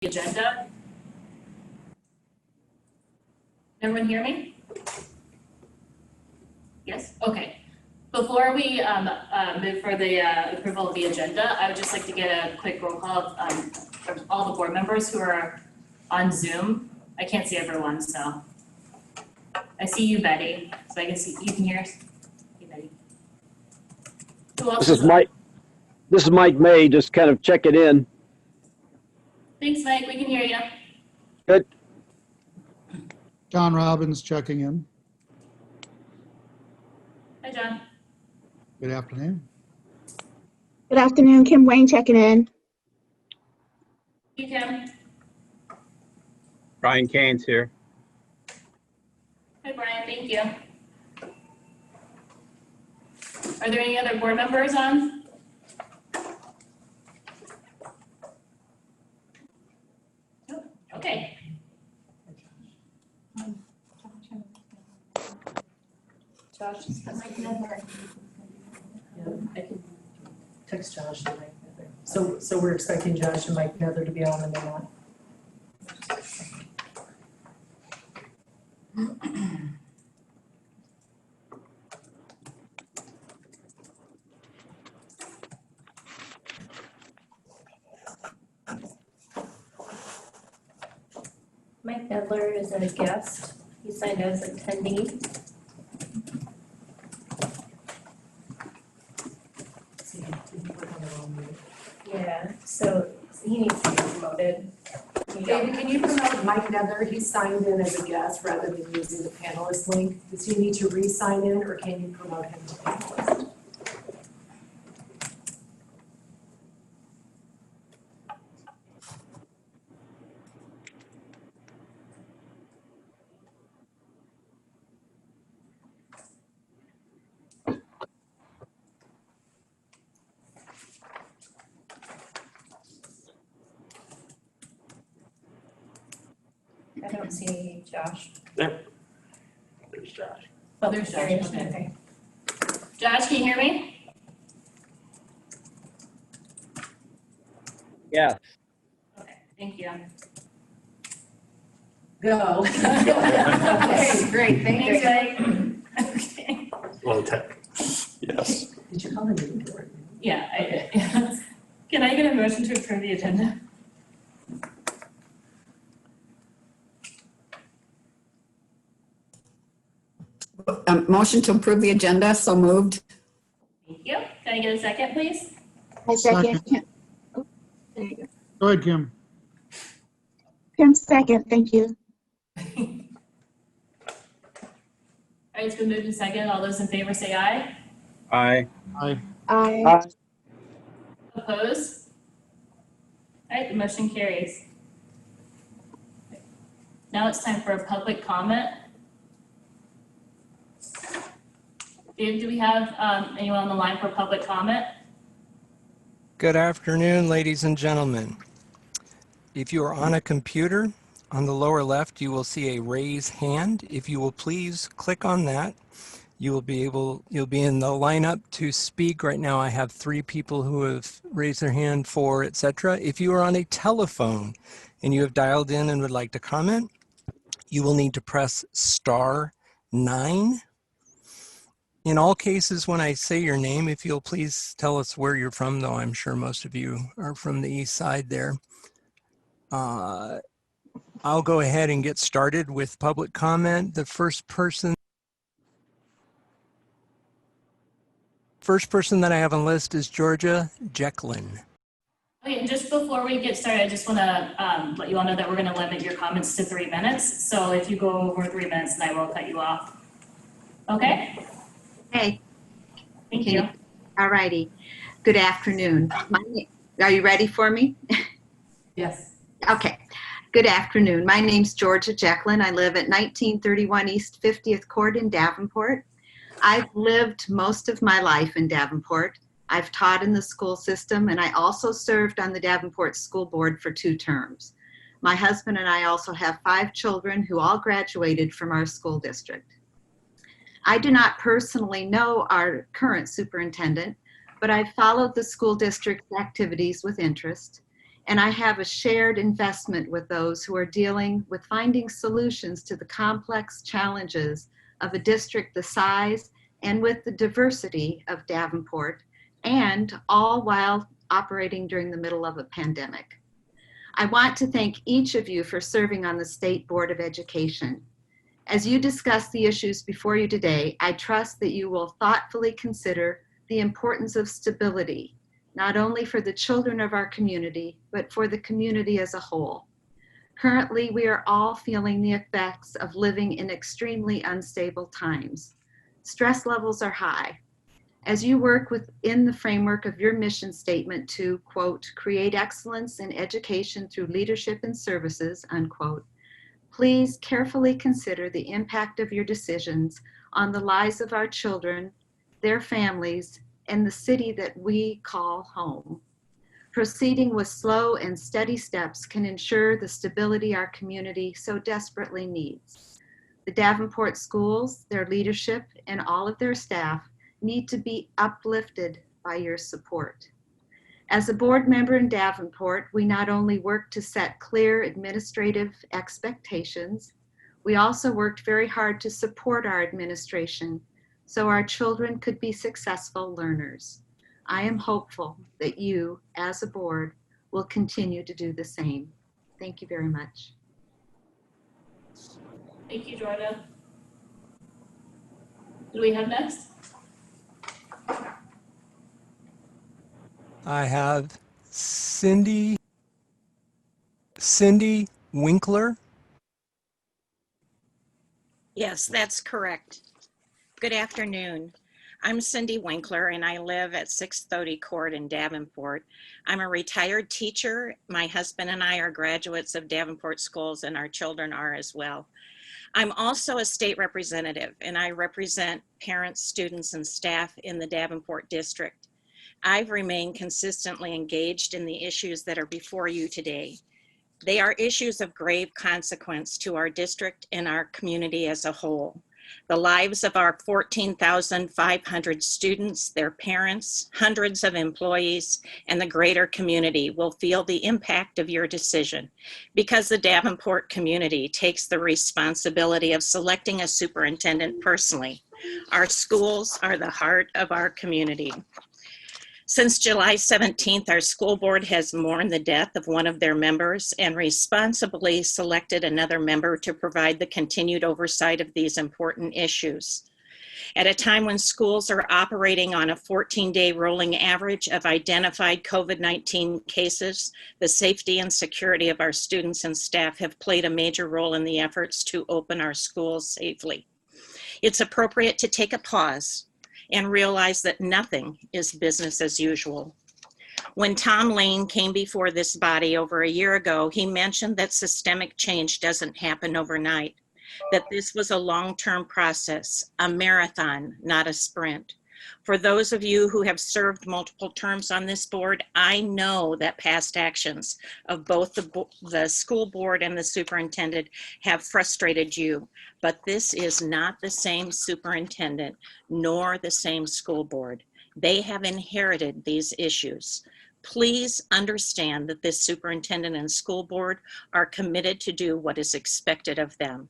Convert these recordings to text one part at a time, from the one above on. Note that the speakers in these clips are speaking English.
agenda. Everyone hear me? Yes? Okay. Before we move for the approval of the agenda, I would just like to get a quick roll call from all the board members who are on Zoom. I can't see everyone, so. I see you, Betty, so I can see, you can hear us? Hey, Betty. Who else is on? This is Mike May, just kind of checking in. Thanks, Mike, we can hear you. Good. John Robbins checking in. Hi, John. Good afternoon. Good afternoon, Kim Wayne checking in. You, Kim. Brian Kane's here. Hi, Brian, thank you. Are there any other board members on? Nope. Okay. Josh, Mike Nether. Yeah, I can text Josh and Mike Nether. So we're expecting Josh and Mike Nether to be on and they're not. Mike Nedler is a guest. He signed as attendee. Yeah, so he needs to be promoted. David, can you promote Mike Nether? He signed in as a guest rather than using the panelist link. Does he need to re-sign in or can you promote him to panelist? I don't see Josh. There's Josh. Oh, there's There he Josh, is. okay. Okay. Josh, can you hear me? Yeah. Okay, thank you. Go. Okay, great, thank you. Thanks, Mike. Okay. Well, yes. Did you call the meeting to order? Yeah, I did. Can I get a motion to approve the agenda? Motion to approve the agenda, so moved. Thank you. Can I get a second, please? I second. Oh, there you go. Go ahead, Kim. Kim second, thank you. All right, it's been moved and second. All those in favor say aye. Aye. Aye. Aye. Opposed? All right, the motion carries. Now it's time for a public comment. Dave, do we have anyone on the line for public comment? Good afternoon, ladies and gentlemen. If you are on a computer, on the lower left, you will see a raise hand. If you will please click on that, you'll be in the lineup to speak. Right now, I have 3 people who have raised their hand for etc. If you are on a telephone and you have dialed in and would like to comment, you will need to press *9. In all cases, when I say your name, if you'll please tell us where you're from, though I'm sure most of you are from the east side there. I'll go ahead and get started with public comment. The first person that I have on the list is Georgia Jecklin. Okay, and just before we get started, I just want to let you all know that we're going to limit your comments to 3 minutes. So if you go over 3 minutes, then I will cut you off. Okay? Hey, Thank you. all righty. Good afternoon. Are you ready for me? Yes. Okay. Good afternoon. My name's Georgia Jecklin. I live at 1931 East 50th Court in Davenport. I've lived most of my life in Davenport. I've taught in the school system, and I also served on the Davenport School Board for 2 terms. My husband and I also have 5 children who all graduated from our school district. I do not personally know our current superintendent, but I've followed the school district's activities with interest. and I have a shared investment with those who are dealing with finding solutions to the complex challenges of a district the size and with the diversity of Davenport, and all while operating during the middle of a pandemic. I want to thank each of you for serving on the State Board of Education. As you discuss the issues before you today, I trust that you will thoughtfully consider the importance of stability, not only for the children of our community, but for the community as a whole. Currently, we are all feeling the effects of living in extremely unstable times. Stress levels are high. As you work within the framework of your mission statement to, quote, create excellence in education through leadership and services, unquote, please carefully consider the impact of your decisions on the lives of our children, their families, and the city that we call home. Proceeding with slow and steady steps can ensure the stability our community so desperately needs. The Davenport schools, their leadership, and all of their staff need to be uplifted by your support. As a board member in Davenport, we not only work to set clear administrative expectations, we also worked very hard to support our administration so our children could be successful learners. I am hopeful that you, as a board, will continue to do the same. Thank you very much. Thank you, Jordan. Who do we have next? I have Cindy Winkler. Yes, that's correct. Good afternoon. I'm Cindy Winkler and I live at 630 Court in Davenport. I'm a retired teacher. My husband and I are graduates of Davenport schools and our children are as well. I'm also a state representative and I represent parents, students, and staff in the Davenport district. I've remained consistently engaged in the issues that are before you today. They are issues of grave consequence to our district and our community as a whole. The lives of our 14,500 students, their parents, hundreds of employees, and the greater community will feel the impact of your decision because the Davenport community takes the responsibility of selecting a superintendent personally. Our schools are the heart of our community. Since July 17th, our school board has mourned the death of one of their members and responsibly selected another member to provide the continued oversight of these important issues. At a time when schools are operating on a 14-day rolling average of identified COVID-19 cases, the safety and security of our students and staff have played a major role in the efforts to open our schools safely. It's appropriate to take a pause and realize that nothing is business as usual. When Tom Lane came before this body over a year ago, he mentioned that systemic change doesn't happen overnight, that this was a long-term process, a marathon, not a sprint. For those of you who have served multiple terms on this board, I know that past actions of both the school board and the superintendent have frustrated you, but this is not the same superintendent nor the same school board. They have inherited these issues. Please understand that this superintendent and school board are committed to do what is expected of them.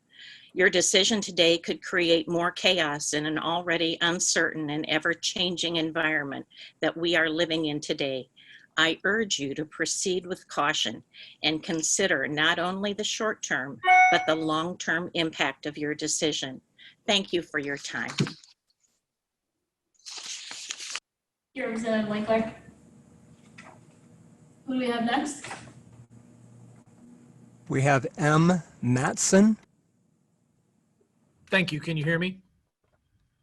Your decision today could create more chaos in an already uncertain and ever-changing environment that we are living in today. I urge you to proceed with caution and consider not only the short-term, but the long-term impact of your decision. Thank you for your time. Your Representative Winkler. Who do we have next? We have M. Matson. Thank you. Can you hear me?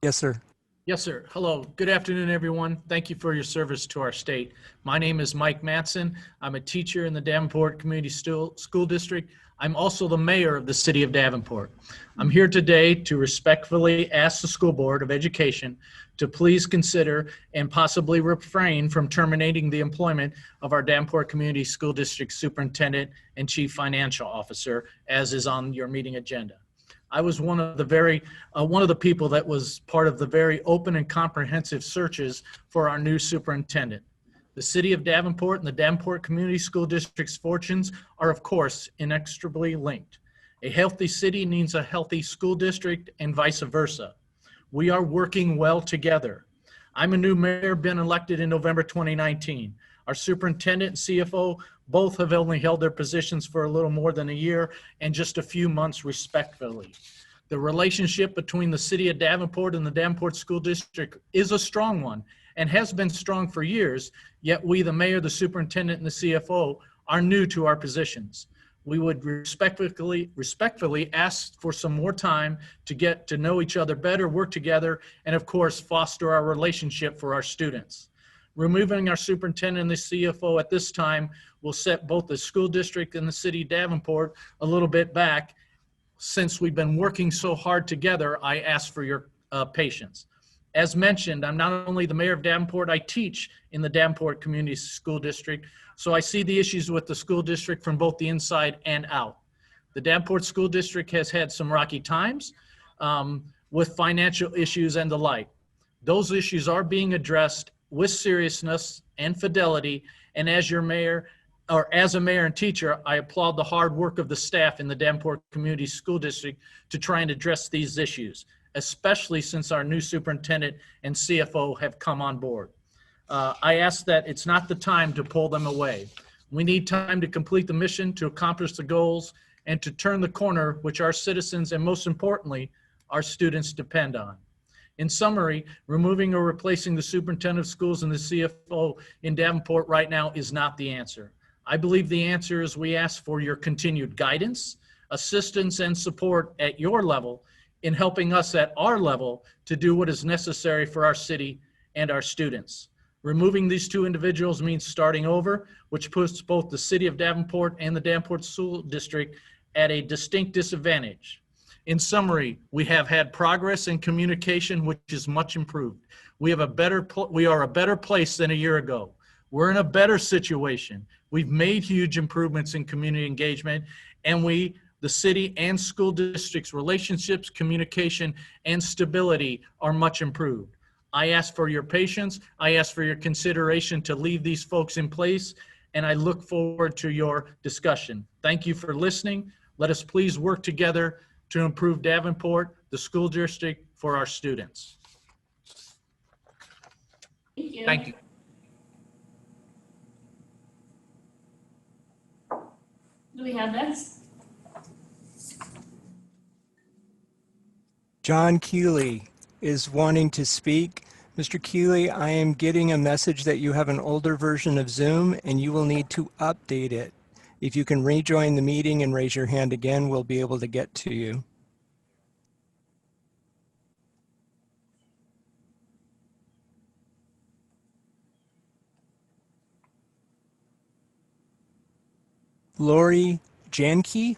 Yes, sir. Yes, sir. Hello. Good afternoon, everyone. Thank you for your service to our state. My name is Mike Matson. I'm a teacher in the Davenport Community School District. I'm also the mayor of the city of Davenport. I'm here today to respectfully ask the School Board of Education to please consider and possibly refrain from terminating the employment of our Davenport Community School District Superintendent and Chief Financial Officer, as is on your meeting agenda. I was one of the people that was part of the very open and comprehensive searches for our new superintendent. The city of Davenport and the Davenport Community School District's fortunes are, of course, inextricably linked. A healthy city needs a healthy school district and vice versa. We are working well together. I'm a new mayor, been elected in November 2019. Our superintendent and CFO both have only held their positions for a little more than a year and just a few months respectively. The relationship between the city of Davenport and the Davenport School District is a strong one and has been strong for years, yet we, the mayor, the superintendent, and the CFO, are new to our positions. We would respectfully ask for some more time to get to know each other better, work together, and of course, foster our relationship for our students. Removing our superintendent and the CFO at this time will set both the school district and the city of Davenport a little bit back. Since we've been working so hard together, I ask for your patience. As mentioned, I'm not only the mayor of Davenport, I teach in the Davenport Community School District, so I see the issues with the school district from both the inside and out. The Davenport School District has had some rocky times with financial issues and the like. Those issues are being addressed with seriousness and fidelity, and as your mayor, or as a mayor and teacher, I applaud the hard work of the staff in the Davenport Community School District to try and address these issues, especially since our new superintendent and CFO have come on board. I ask that it's not the time to pull them away. We need time to complete the mission, to accomplish the goals, and to turn the corner which our citizens and most importantly, our students depend on. In summary, removing or replacing the superintendent of schools and the CFO in Davenport right now is not the answer. I believe the answer is we ask for your continued guidance, assistance, and support at your level in helping us at our level to do what is necessary for our city and our students. Removing these two individuals means starting over, which puts both the city of Davenport and the Davenport School District at a distinct disadvantage. In summary, we have had progress in communication, which is much improved. We are a better place than a year ago. We're in a better situation. We've made huge improvements in community engagement, and the city and school districts' relationships, communication, and stability are much improved. I ask for your patience. I ask for your consideration to leave these folks in place, and I look forward to your discussion. Thank you for listening. Let us please work together to improve Davenport, the school district, for our students. Thank you. Thank you. Who do we have next? John Keeley is wanting to speak. Mr. Keeley, I am getting a message that you have an older version of Zoom and you will need to update it. If you can rejoin the meeting and raise your hand again, we'll be able to get to you. Lori Janke?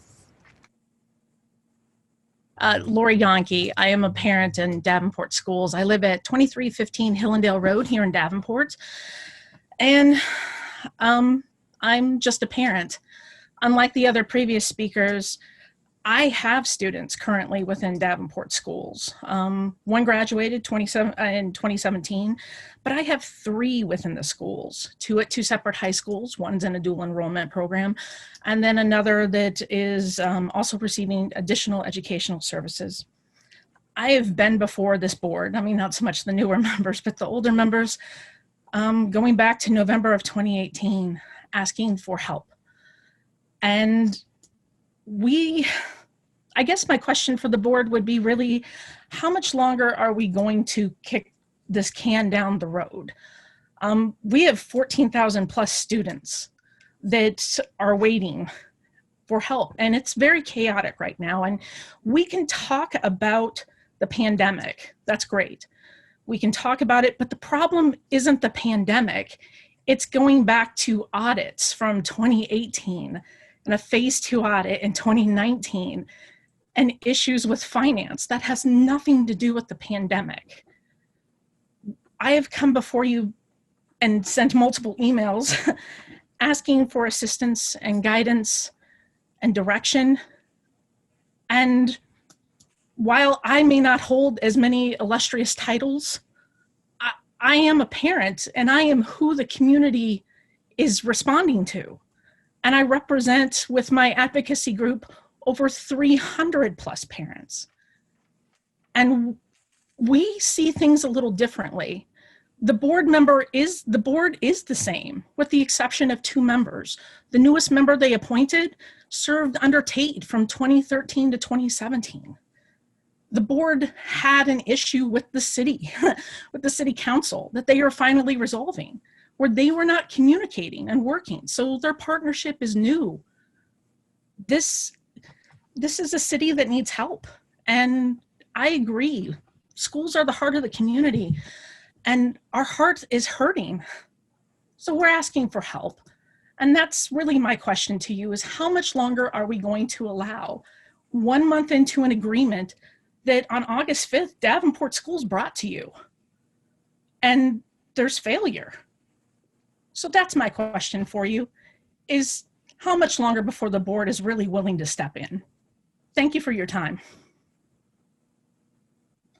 Lori Yonke. I am a parent in Davenport schools. I live at 2315 Hillendale Road here in Davenport. And I'm just a parent. Unlike the other previous speakers, I have students currently within Davenport schools. One graduated in 2017, but I have 3 within the schools, 2 at 2 separate high schools. One's in a dual enrollment program, and then another that is also receiving additional educational services. I have been before this board, I mean, not so much the newer members, but the older members, going back to November of 2018, asking for help. And I guess my question for the board would be really, how much longer are we going to kick this can down the road? We have 14,000 plus students that are waiting for help, and it's very chaotic right now. And we can talk about the pandemic. That's great. We can talk about it, but the problem isn't the pandemic. It's going back to audits from 2018 and a phase 2 audit in 2019 and issues with finance. That has nothing to do with the pandemic. I have come before you and sent multiple emails asking for assistance and guidance and direction. And while I may not hold as many illustrious titles, I am a parent and I am who the community is responding to. And I represent with my advocacy group over 300 plus parents. And we see things a little differently. The board is the same, with the exception of 2 members. The newest member they appointed served under Tate from 2013 to 2017. The board had an issue with the city, with the city council that they are finally resolving, where they were not communicating and working. So their partnership is new. This is a city that needs help. And I agree. Schools are the heart of the community and our heart is hurting. So we're asking for help. And that's really my question to you is how much longer are we going to allow 1 month into an agreement that on August 5th, Davenport Schools brought to you and there's failure. So that's my question for you is how much longer before the board is really willing to step in? Thank you for your time.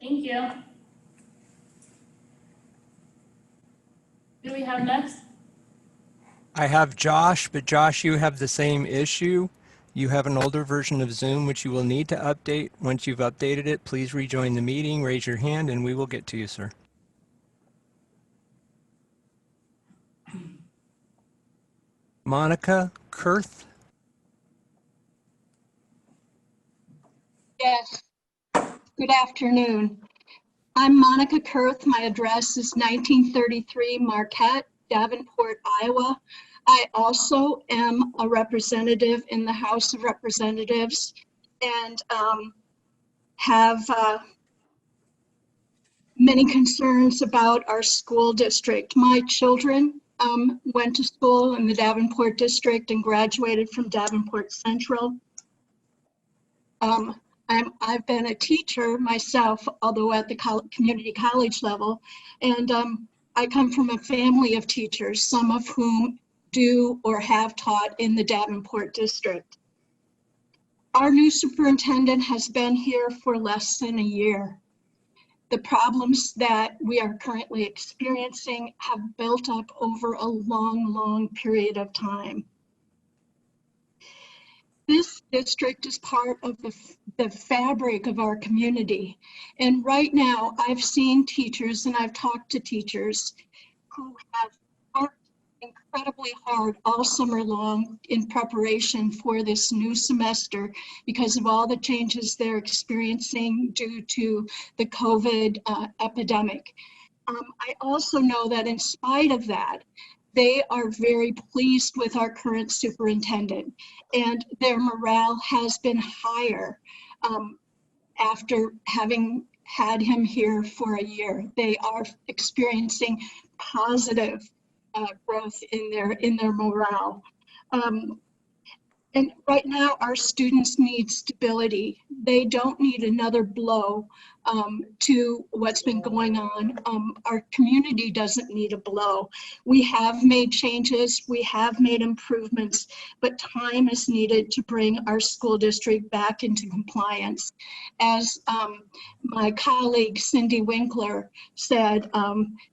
Thank you. Who do we have next? I have Josh, but Josh, you have the same issue. You have an older version of Zoom, which you will need to update. Once you've updated it, please rejoin the meeting, raise your hand, and we will get to you, sir. Monica Kurth. Yes. Good afternoon. I'm Monica Kurth. My address is 1933 Marquette, Davenport, Iowa. I also am a representative in the House of Representatives and have many concerns about our school district. My children went to school in the Davenport district and graduated from Davenport Central. I've been a teacher myself, although at the community college level, and I come from a family of teachers, some of whom do or have taught in the Davenport district. Our new superintendent has been here for less than a year. The problems that we are currently experiencing have built up over a long, long period of time. This district is part of the fabric of our community. And right now, I've seen teachers and I've talked to teachers who have worked incredibly hard all summer long in preparation for this new semester because of all the changes they're experiencing due to the COVID epidemic. I also know that in spite of that, they are very pleased with our current superintendent and their morale has been higher after having had him here for a year. They are experiencing positive growth in their morale. And right now our students need stability. They don't need another blow to what's been going on. Our community doesn't need a blow. We have made changes, we have made improvements, but time is needed to bring our school district back into compliance. As my colleague Cindy Winkler said,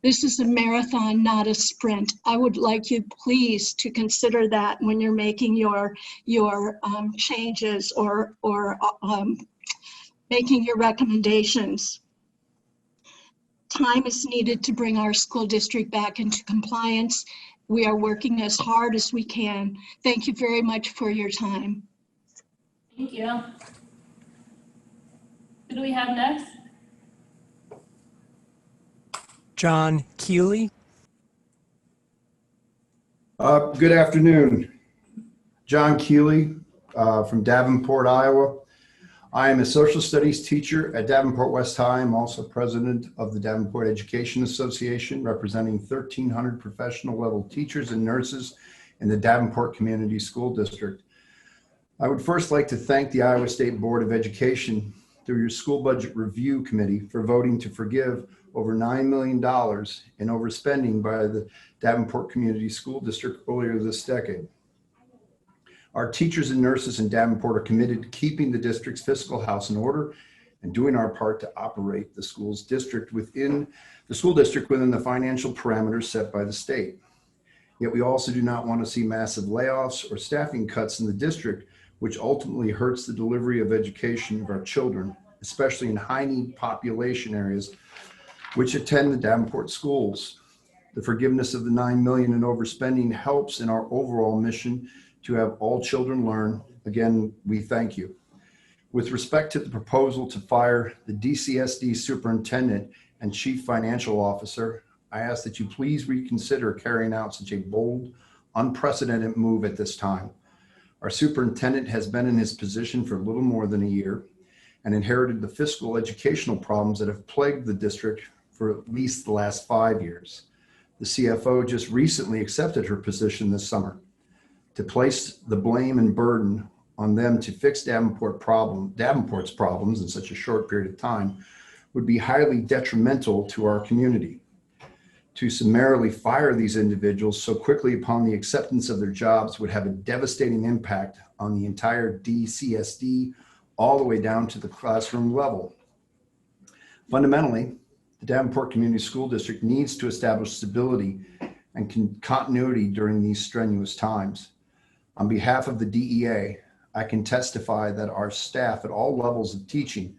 this is a marathon, not a sprint. I would like you please to consider that when you're making your changes or making your recommendations. Time is needed to bring our school district back into compliance. We are working as hard as we can. Thank you very much for your time. Thank you. Who do we have next? John Keeley. Good afternoon. John Keeley from Davenport, Iowa. I am a social studies teacher at Davenport West High. I'm also president of the Davenport Education Association, representing 1,300 professional level teachers and nurses in the Davenport Community School District. I would first like to thank the Iowa State Board of Education through your School Budget Review Committee for voting to forgive over $9 million in overspending by the Davenport Community School District earlier this decade. Our teachers and nurses in Davenport are committed to keeping the district's fiscal house in order and doing our part to operate the school's district within the school district within the financial parameters set by the state. Yet we also do not want to see massive layoffs or staffing cuts in the district, which ultimately hurts the delivery of education of our children, especially in high-need population areas which attend the Davenport schools. The forgiveness of the $9 million in overspending helps in our overall mission to have all children learn. Again, we thank you. With respect to the proposal to fire the DCSD superintendent and chief financial officer, I ask that you please reconsider carrying out such a bold, unprecedented move at this time. Our superintendent has been in his position for a little more than a year and inherited the fiscal educational problems that have plagued the district for at least the last 5 years. The CFO just recently accepted her position this summer. To place the blame and burden on them to fix Davenport's problems in such a short period of time would be highly detrimental to our community. To summarily fire these individuals so quickly upon the acceptance of their jobs would have a devastating impact on the entire DCSD all the way down to the classroom level. Fundamentally, the Davenport Community School District needs to establish stability and continuity during these strenuous times. On behalf of the DEA, I can testify that our staff at all levels of teaching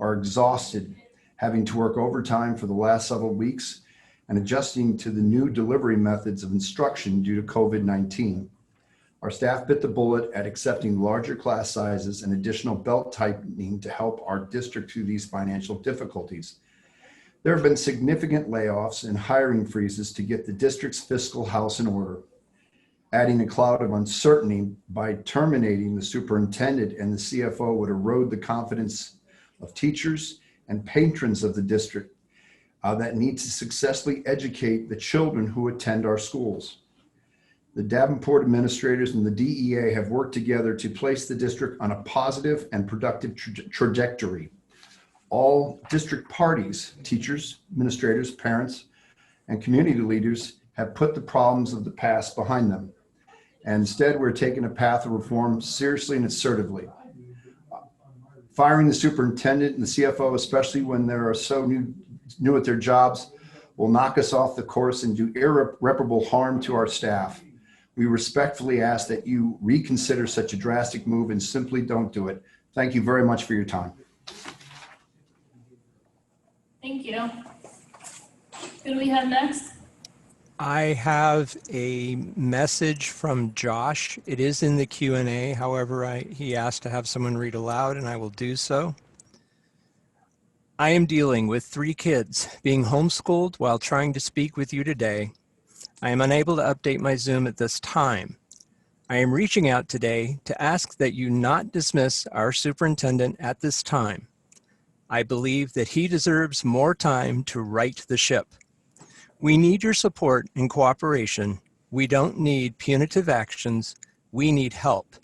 are exhausted, having to work overtime for the last several weeks and adjusting to the new delivery methods of instruction due to COVID-19. Our staff bit the bullet at accepting larger class sizes and additional belt tightening to help our district through these financial difficulties. There have been significant layoffs and hiring freezes to get the district's fiscal house in order. Adding a cloud of uncertainty by terminating the superintendent and the CFO would erode the confidence of teachers and patrons of the district that need to successfully educate the children who attend our schools. The Davenport administrators and the DEA have worked together to place the district on a positive and productive trajectory. All district parties, teachers, administrators, parents, and community leaders have put the problems of the past behind them. And instead, we're taking a path of reform seriously and assertively. Firing the superintendent and the CFO, especially when they are so new at their jobs, will knock us off the course and do irreparable harm to our staff. We respectfully ask that you reconsider such a drastic move and simply don't do it. Thank you very much for your time. Thank you. Who do we have next? I have a message from Josh. It is in the Q&A. However, he asked to have someone read aloud, and I will do so. I am dealing with 3 kids being homeschooled while trying to speak with you today. I am unable to update my Zoom at this time. I am reaching out today to ask that you not dismiss our superintendent at this time. I believe that he deserves more time to right the ship. We need your support and cooperation. We don't need punitive actions. We need help.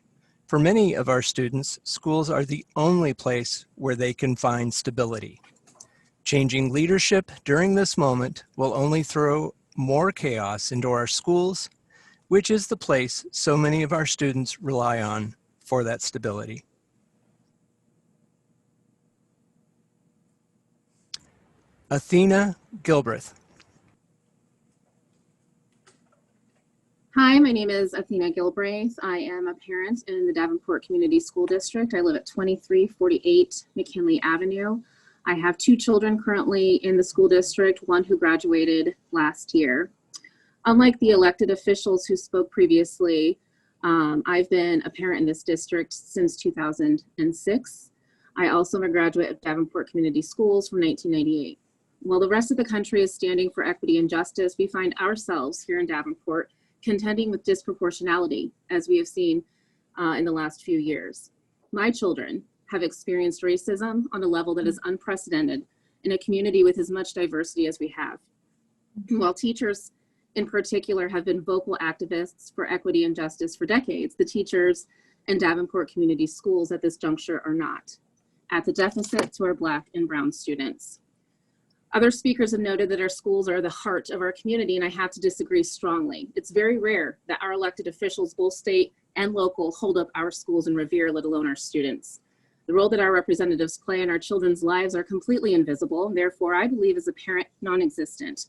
For many of our students, schools are the only place where they can find stability. Changing leadership during this moment will only throw more chaos into our schools, which is the place so many of our students rely on for that stability. Athena Gilbreth. Hi, my name is Athena Gilbraith. I am a parent in the Davenport Community School District. I live at 2348 McKinley Avenue. I have 2 children currently in the school district, one who graduated last year. Unlike the elected officials who spoke previously, I've been a parent in this district since 2006. I also am a graduate of Davenport Community Schools from 1998. While the rest of the country is standing for equity and justice, we find ourselves here in Davenport contending with disproportionality, as we have seen in the last few years. My children have experienced racism on a level that is unprecedented in a community with as much diversity as we have. While teachers in particular have been vocal activists for equity and justice for decades, the teachers in Davenport Community Schools at this juncture are not, at the deficit to our Black and Brown students. Other speakers have noted that our schools are the heart of our community, and I have to disagree strongly. It's very rare that our elected officials, both state and local, hold up our schools in revere, let alone our students. The role that our representatives play in our children's lives are completely invisible, and therefore I believe as a parent, non-existent.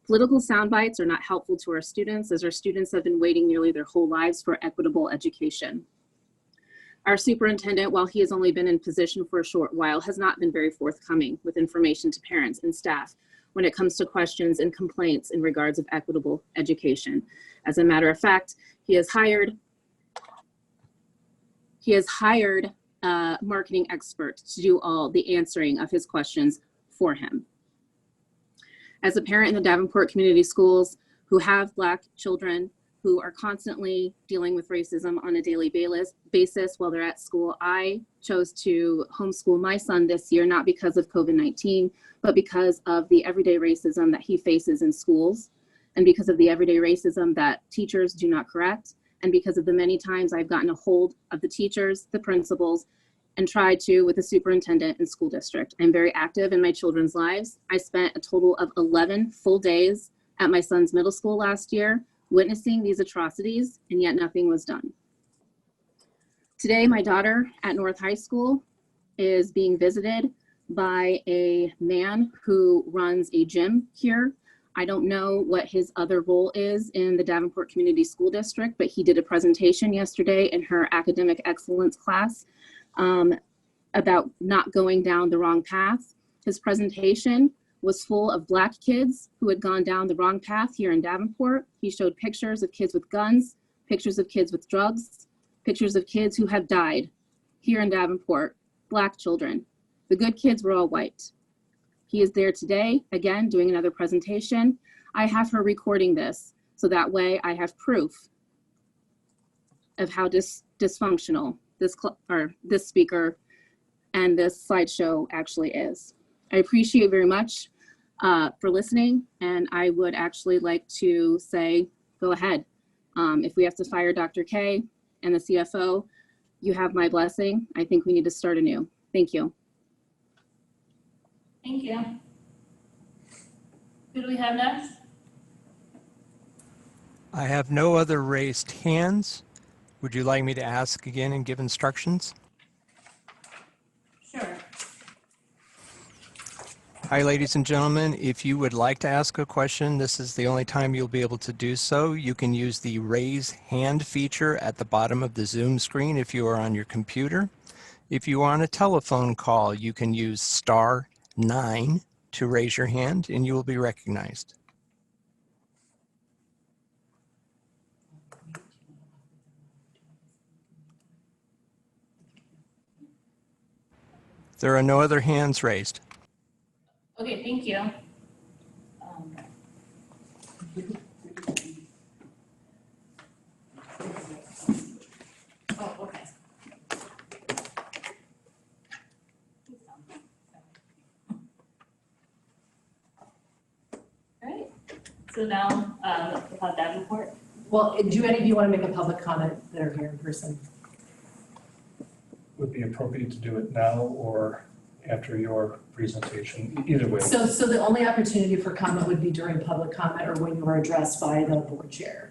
Political sound bites are not helpful to our students, as our students have been waiting nearly their whole lives for equitable education. Our superintendent, while he has only been in position for a short while, has not been very forthcoming with information to parents and staff when it comes to questions and complaints in regards of equitable education. As a matter of fact, he has hired a marketing expert to do all the answering of his questions for him. As a parent in the Davenport Community Schools who have Black children who are constantly dealing with racism on a daily basis while they're at school, I chose to homeschool my son this year, not because of COVID-19, but because of the everyday racism that he faces in schools, and because of the everyday racism that teachers do not correct, and because of the many times I've gotten a hold of the teachers, the principals, and tried to with the superintendent and school district. I'm very active in my children's lives. I spent a total of 11 full days at my son's middle school last year, witnessing these atrocities, and yet nothing was done. Today, my daughter at North High School is being visited by a man who runs a gym here. I don't know what his other role is in the Davenport Community School District, but he did a presentation yesterday in her academic excellence class about not going down the wrong path. His presentation was full of Black kids who had gone down the wrong path here in Davenport. He showed pictures of kids with guns, pictures of kids with drugs, pictures of kids who have died here in Davenport, Black children. The good kids were all white. He is there today, again, doing another presentation. I have her recording this, so that way I have proof of how dysfunctional this speaker and this slideshow actually is. I appreciate very much for listening, and I would actually like to say, go ahead. If we have to fire Dr. K and the CFO, you have my blessing. I think we need to start anew. Thank you. Thank you. Who do we have next? I have no other raised hands. Would you like me to ask again and give instructions? Sure. Hi, ladies and gentlemen. If you would like to ask a question, this is the only time you'll be able to do so. You can use the raise hand feature at the bottom of the Zoom screen if you are on your computer. If you are on a telephone call, you can use *9 to raise your hand and you will be recognized. There are no other hands raised. Okay, thank you. Oh, okay. All right, so now about Davenport. Well, do any of you want to make a public comment that are here in person? Would be appropriate to do it now or after your presentation, either way. So the only opportunity for comment would be during public comment or when you are addressed by the board chair.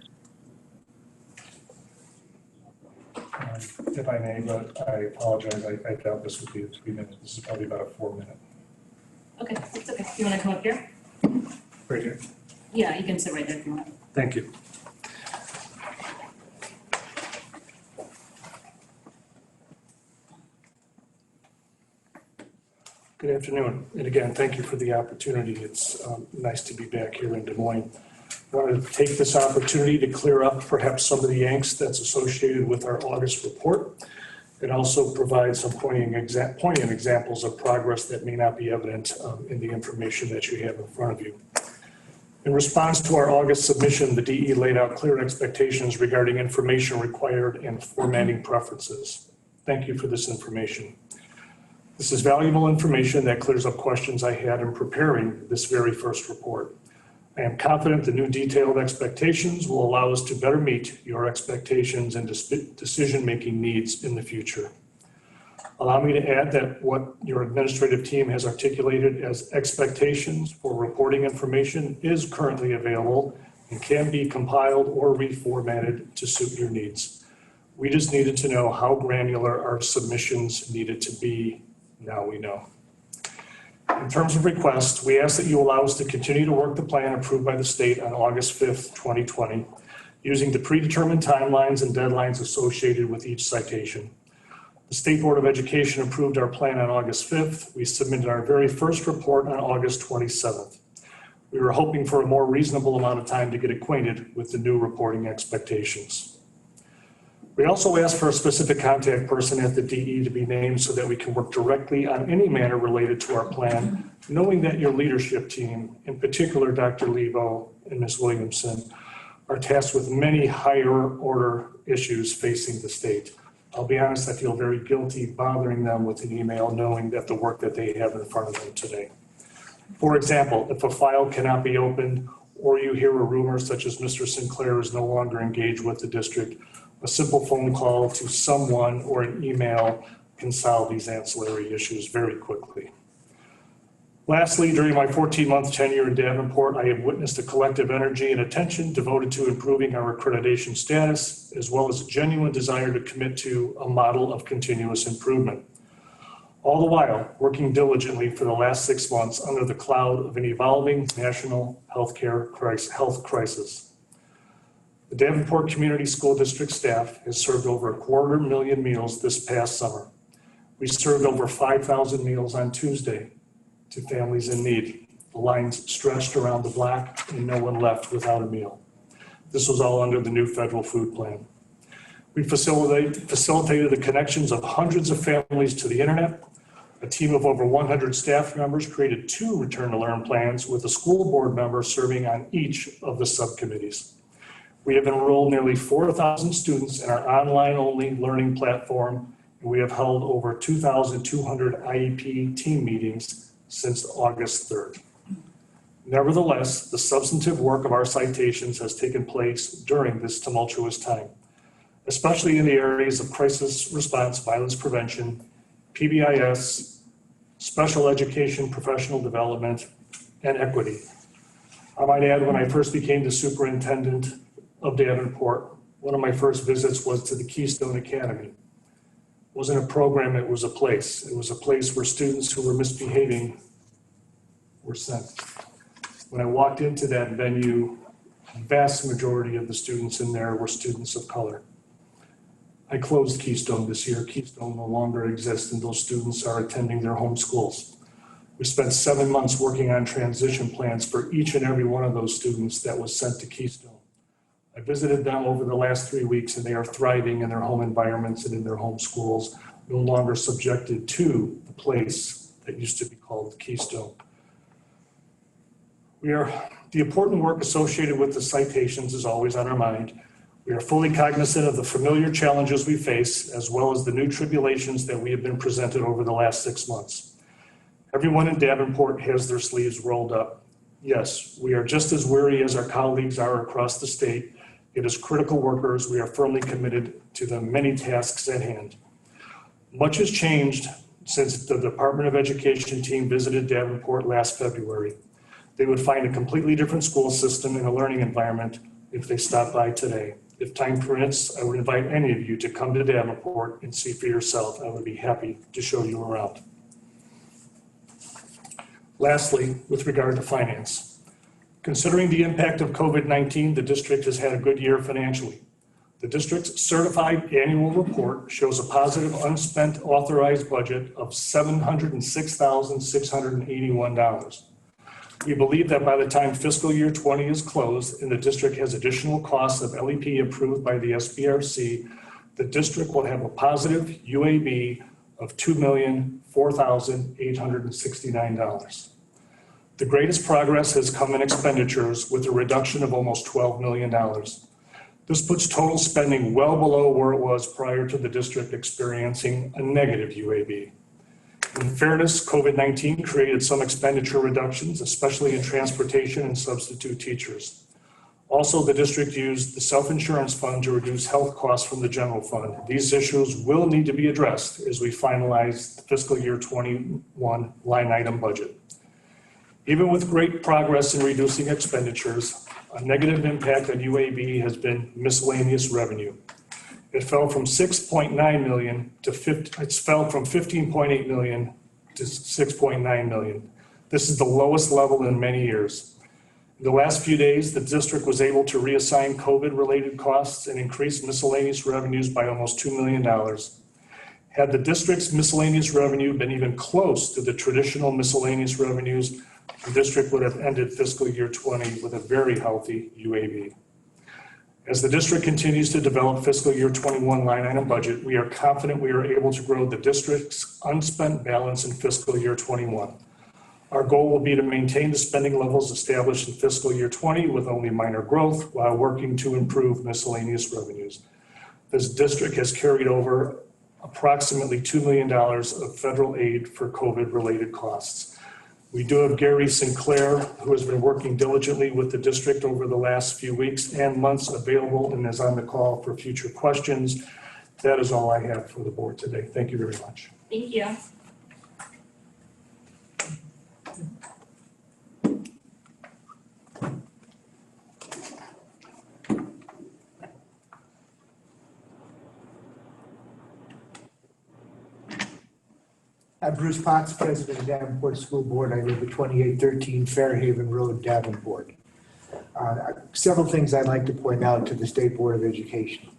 If I may, but I apologize, I doubt this would be a 3 minute. This is probably about a 4 minute. Okay, it's okay. You want to come up here? Right here. Yeah, you can sit right there if you want. Thank you. Good afternoon, and again, thank you for the opportunity. It's nice to be back here in Des Moines. I wanted to take this opportunity to clear up perhaps some of the angst that's associated with our August report, and also provide some poignant examples of progress that may not be evident in the information that you have in front of you. In response to our August submission, the DE laid out clear expectations regarding information required and formatting preferences. Thank you for this information. This is valuable information that clears up questions I had in preparing this very first report. I am confident the new detailed expectations will allow us to better meet your expectations and decision-making needs in the future. Allow me to add that what your administrative team has articulated as expectations for reporting information is currently available and can be compiled or reformatted to suit your needs. We just needed to know how granular our submissions needed to be. Now we know. In terms of requests, we ask that you allow us to continue to work the plan approved by the state on August 5th, 2020, using the predetermined timelines and deadlines associated with each citation. The State Board of Education approved our plan on August 5th. We submitted our very first report on August 27th. We were hoping for a more reasonable amount of time to get acquainted with the new reporting expectations. We also asked for a specific contact person at the DE to be named so that we can work directly on any matter related to our plan, knowing that your leadership team, in particular Dr. Levo and Ms. Williamson, are tasked with many higher order issues facing the state. I'll be honest, I feel very guilty bothering them with an email knowing that the work that they have in front of them today. For example, if a file cannot be opened or you hear a rumor such as Mr. Sinclair is no longer engaged with the district, a simple phone call to someone or an email can solve these ancillary issues very quickly. Lastly, during my 14-month tenure in Davenport, I have witnessed a collective energy and attention devoted to improving our accreditation status, as well as a genuine desire to commit to a model of continuous improvement. All the while, working diligently for the last 6 months under the cloud of an evolving national health crisis. The Davenport Community School District staff has served over 250,000 meals this past summer. We served over 5,000 meals on Tuesday to families in need. The lines stretched around the block and no one left without a meal. This was all under the new federal food plan. We facilitated the connections of hundreds of families to the internet. A team of over 100 staff members created 2 return to learn plans with a school board member serving on each of the subcommittees. We have enrolled nearly 4,000 students in our online-only learning platform, and we have held over 2,200 IEP team meetings since August 3rd. Nevertheless, the substantive work of our citations has taken place during this tumultuous time, especially in the areas of crisis response, violence prevention, PBIS, special education, professional development, and equity. I might add, when I first became the superintendent of Davenport, one of my first visits was to the Keystone Academy. It wasn't a program, it was a place. It was a place where students who were misbehaving were sent. When I walked into that venue, the vast majority of the students in there were students of color. I closed Keystone this year. Keystone no longer exists, and those students are attending their home schools. We spent 7 months working on transition plans for each and every one of those students that was sent to Keystone. I visited them over the last 3 weeks, and they are thriving in their home environments and in their home schools, no longer subjected to the place that used to be called Keystone. The important work associated with the citations is always on our mind. We are fully cognizant of the familiar challenges we face, as well as the new tribulations that we have been presented over the last 6 months. Everyone in Davenport has their sleeves rolled up. Yes, we are just as weary as our colleagues are across the state. Yet as critical workers, we are firmly committed to the many tasks at hand. Much has changed since the Department of Education team visited Davenport last February. They would find a completely different school system and a learning environment if they stopped by today. If time permits, I would invite any of you to come to Davenport and see for yourself. I would be happy to show you around. Lastly, with regard to finance. Considering the impact of COVID-19, the district has had a good year financially. The district's certified annual report shows a positive unspent authorized budget of $706,681. We believe that by the time fiscal year 20 is closed and the district has additional costs of LEP approved by the SBRC, the district will have a positive UAB of $2,004,869. The greatest progress has come in expenditures with a reduction of almost $12 million. This puts total spending well below where it was prior to the district experiencing a negative UAB. In fairness, COVID-19 created some expenditure reductions, especially in transportation and substitute teachers. Also, the district used the self-insurance fund to reduce health costs from the general fund. These issues will need to be addressed as we finalize the fiscal year 21 line item budget. Even with great progress in reducing expenditures, a negative impact on UAB has been miscellaneous revenue. It fell from 6.9 million to it fell from 15.8 million to 6.9 million. This is the lowest level in many years. In the last few days, the district was able to reassign COVID-related costs and increase miscellaneous revenues by almost $2 million. Had the district's miscellaneous revenue been even close to the traditional miscellaneous revenues, the district would have ended fiscal year 20 with a very healthy UAV. As the district continues to develop fiscal year 21 line item budget, we are confident we are able to grow the district's unspent balance in fiscal year 21. Our goal will be to maintain the spending levels established in fiscal year 20 with only minor growth while working to improve miscellaneous revenues. This district has carried over approximately $2 million of federal aid for COVID-related costs. We do have Gary Sinclair, who has been working diligently with the district over the last few weeks and months, available and is on the call for future questions. That is all I have for the board today. Thank you very much. Thank you. I'm Bruce Potts, President of Davenport School Board. I live at 2813 Fairhaven Road, Davenport. Several things I'd like to point out to the State Board of Education.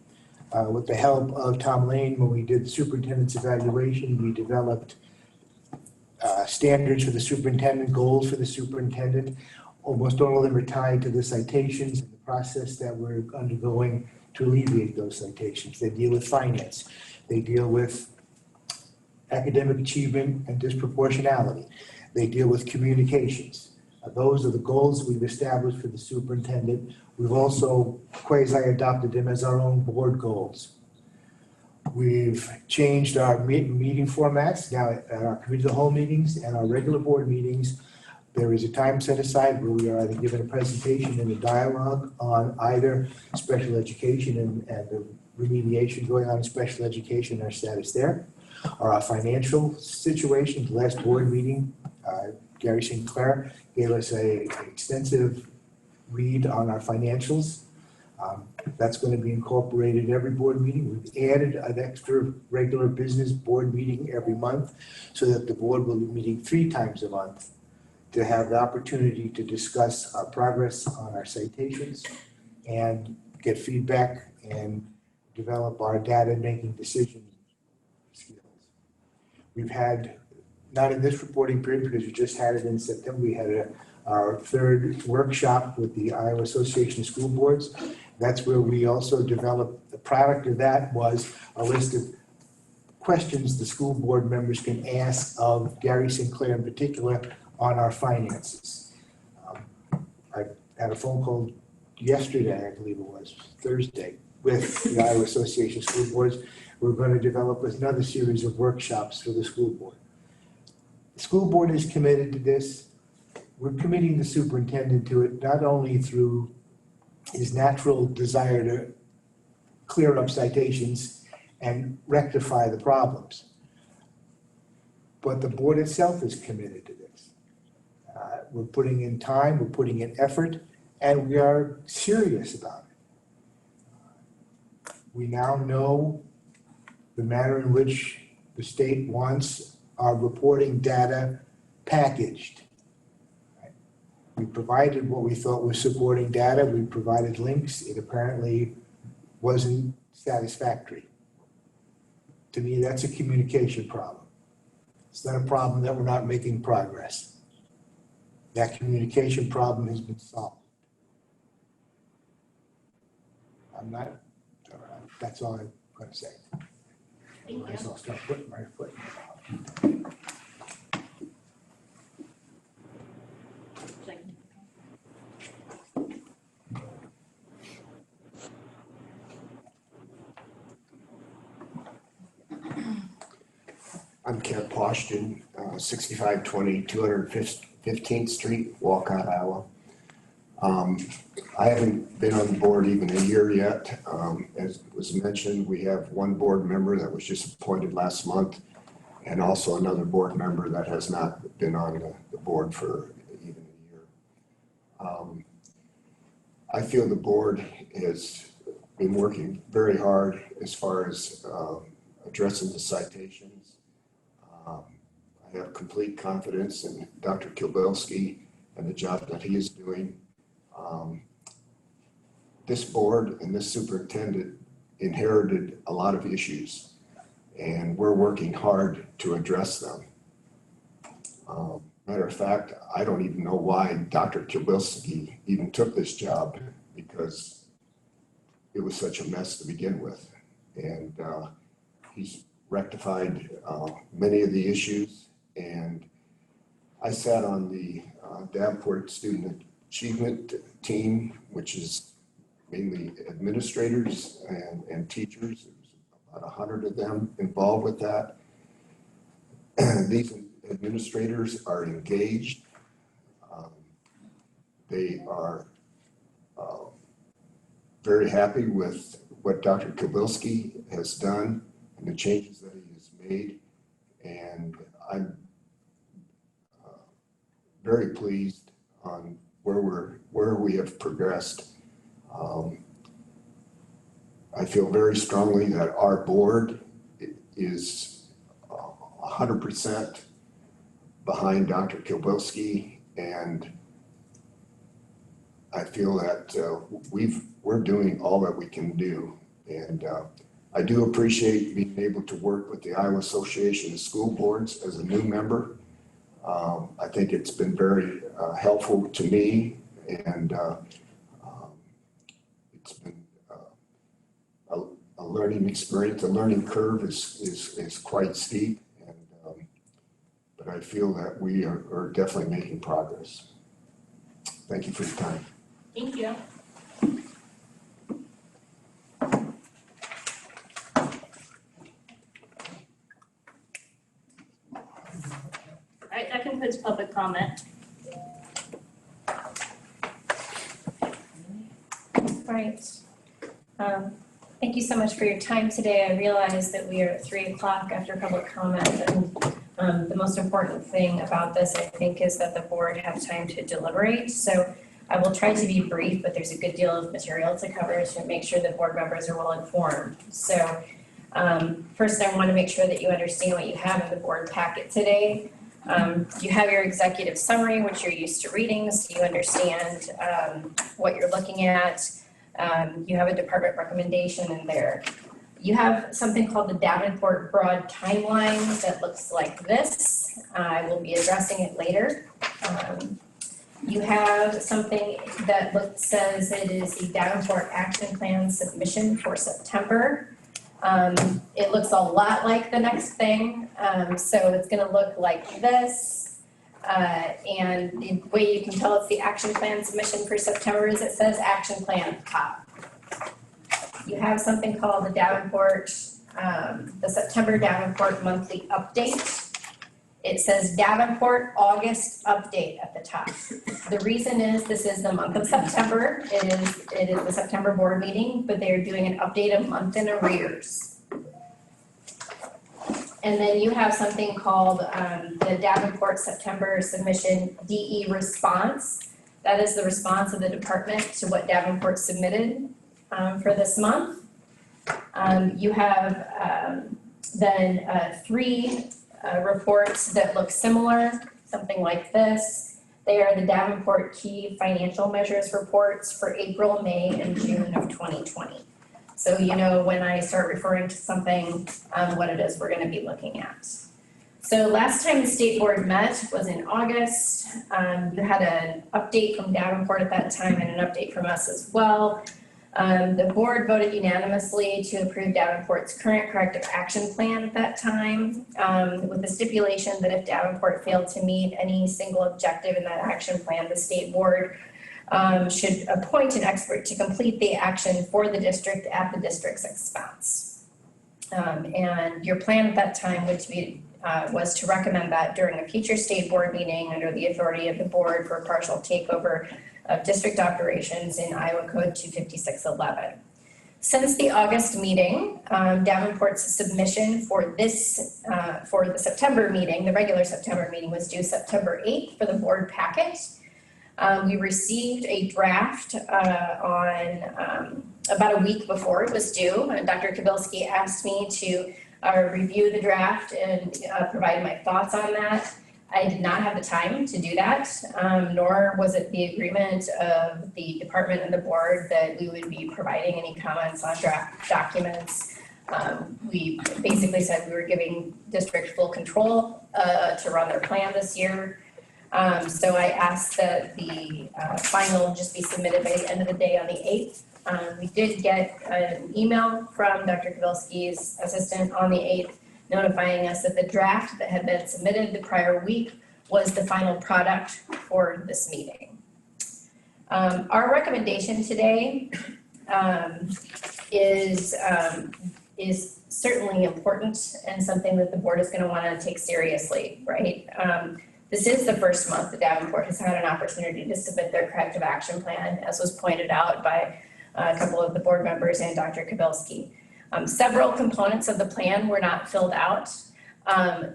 With the help of Tom Lane, when we did superintendent's evaluation, we developed standards for the superintendent, goals for the superintendent. Almost all of them are tied to the citations and the process that we're undergoing to alleviate those citations. They deal with finance. They deal with academic achievement and disproportionality. They deal with communications. Those are the goals we've established for the superintendent. We've also quasi-adopted them as our own board goals. We've changed our meeting formats. Now at our committee of the whole meetings and our regular board meetings, there is a time set aside where we are either given a presentation and a dialogue on either special education and the remediation going on in special education, our status there, or our financial situation. The last board meeting, Gary Sinclair gave us an extensive read on our financials. That's going to be incorporated every board meeting. We've added an extra regular business board meeting every month so that the board will be meeting 3 times a month to have the opportunity to discuss our progress on our citations and get feedback and develop our data-making decision skills. We've had, not in this reporting period because we just had it in September, we had our 3rd workshop with the Iowa Association of School Boards. That's where we also developed, the product of that was a list of questions the school board members can ask of Gary Sinclair in particular on our finances. I had a phone call yesterday, I believe it was, Thursday, with the Iowa Association of School Boards. We're going to develop another series of workshops for the school board. The school board is committed to this. We're committing the superintendent to it, not only through his natural desire to clear up citations and rectify the problems, but the board itself is committed to this. We're putting in time, we're putting in effort, and we are serious about it. We now know the manner in which the state wants our reporting data packaged. We provided what we thought was supporting data. We provided links. It apparently wasn't satisfactory. To me, that's a communication problem. It's not a problem that we're not making progress. That communication problem has been solved. That's all I'm going to say. Thank you. I'll start putting my foot in my mouth. I'm Ken Poshton, 6520 215th Street, Walcott, Iowa. I haven't been on the board even a year yet. As was mentioned, we have one board member that was just appointed last month, and also another board member that has not been on the board for even a year. I feel the board is been working very hard as far as addressing the citations. I have complete confidence in Dr. Kilbelski and the job that he is doing. This board and this superintendent inherited a lot of issues, and we're working hard to address them. Matter of fact, I don't even know why Dr. Kilbelski even took this job, because it was such a mess to begin with. And he's rectified many of the issues. And I sat on the Davenport Student Achievement Team, which is mainly administrators and teachers. There's about 100 of them involved with that. These administrators are engaged. They are very happy with what Dr. Kabilski has done and the changes that he has made. And I'm very pleased on where we have progressed. I feel very strongly that our board is 100% behind Dr. Kilbelski, and I feel that we're doing all that we can do. And I do appreciate being able to work with the Iowa Association of School Boards as a new member. I think it's been very helpful to me, and it's been a learning experience. The learning curve is quite steep, and but I feel that we are definitely making progress. Thank you for your time. Thank you. All right, that concludes public comment. Right. Thank you so much for your time today. I realize that we are at 3 o'clock after public comment, and the most important thing about this, I think, is that the board have time to deliberate. So I will try to be brief, but there's a good deal of material to cover to make sure that board members are well informed. So first, I want to make sure that you understand what you have in the board packet today. You have your executive summary, which you're used to reading, so you understand what you're looking at. You have a department recommendation in there. You have something called the Davenport Broad Timeline that looks like this. I will be addressing it later. You have something that says it is the Davenport Action Plan submission for September. It looks a lot like the next thing, so it's going to look like this. And the way you can tell it's the action plan submission for September is it says action plan at the top. You have something called the Davenport, the September Davenport monthly update. It says Davenport August update at the top. The reason is this is the month of September. It is the September board meeting, but they're doing an update a month in arrears. And then you have something called the Davenport September submission DE response. That is the response of the department to what Davenport submitted for this month. You have then 3 reports that look similar, something like this. They are the Davenport Key Financial Measures reports for April, May, and June of 2020. So you know when I start referring to something, what it is we're going to be looking at. So last time the state board met was in August. You had an update from Davenport at that time and an update from us as well. The board voted unanimously to approve Davenport's current corrective action plan at that time, with the stipulation that if Davenport failed to meet any single objective in that action plan, the state board should appoint an expert to complete the action for the district at the district's expense. And your plan at that time was to recommend that during a future state board meeting under the authority of the board for partial takeover of district operations in Iowa Code 25611. Since the August meeting, Davenport's submission for this, for the September meeting, the regular September meeting was due September 8th for the board packet. We received a draft on about a week before it was due, and Dr. Kabilski asked me to review the draft and provide my thoughts on that. I did not have the time to do that, nor was it the agreement of the department and the board that we would be providing any comments on draft documents. We basically said we were giving district full control to run their plan this year. So I asked that the final just be submitted by the end of the day on the 8th. We did get an email from Dr. Kabilski's assistant on the 8th notifying us that the draft that had been submitted the prior week was the final product for this meeting. Our recommendation today is certainly important and something that the board is going to want to take seriously, right? This is the first month that Davenport has had an opportunity to submit their corrective action plan, as was pointed out by a couple of the board members and Dr. Kabilski. Several components of the plan were not filled out,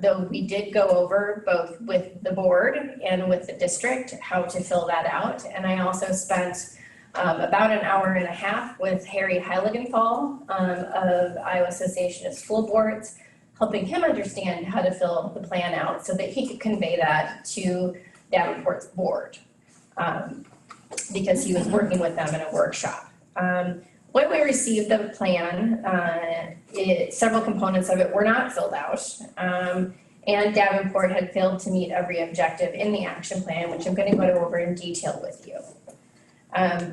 though we did go over both with the board and with the district how to fill that out. And I also spent about an hour and a half with Harry Heiligenthal of Iowa Association of School Boards, helping him understand how to fill the plan out so that he could convey that to Davenport's board, because he was working with them in a workshop. When we received the plan, several components of it were not filled out, and Davenport had failed to meet every objective in the action plan, which I'm going to go over in detail with you.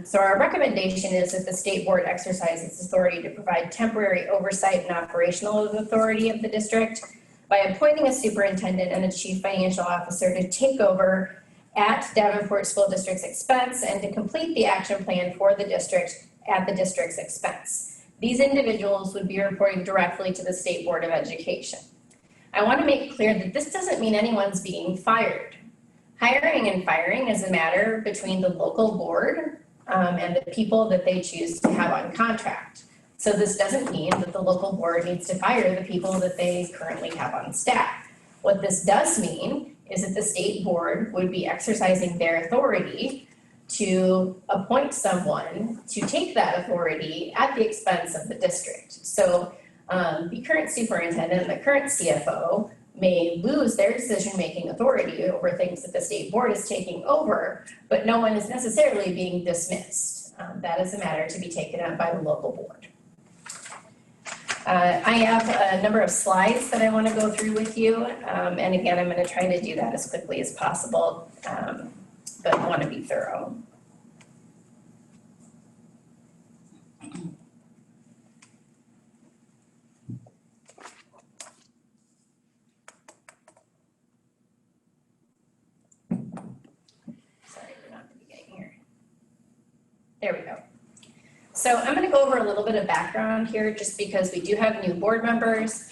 So our recommendation is that the state board exercise its authority to provide temporary oversight and operational authority of the district by appointing a superintendent and a chief financial officer to take over at Davenport School District's expense and to complete the action plan for the district at the district's expense. These individuals would be reporting directly to the State Board of Education. I want to make clear that this doesn't mean anyone's being fired. Hiring and firing is a matter between the local board and the people that they choose to have on contract. So this doesn't mean that the local board needs to fire the people that they currently have on staff. What this does mean is that the state board would be exercising their authority to appoint someone to take that authority at the expense of the district. So the current superintendent and the current CFO may lose their decision-making authority over things that the state board is taking over, but no one is necessarily being dismissed. That is a matter to be taken up by the local board. I have a number of slides that I want to go through with you, and again, I'm going to try to do that as quickly as possible, but want to be thorough. Sorry, we're not at the beginning here. There we go. So I'm going to go over a little bit of background here just because we do have new board members.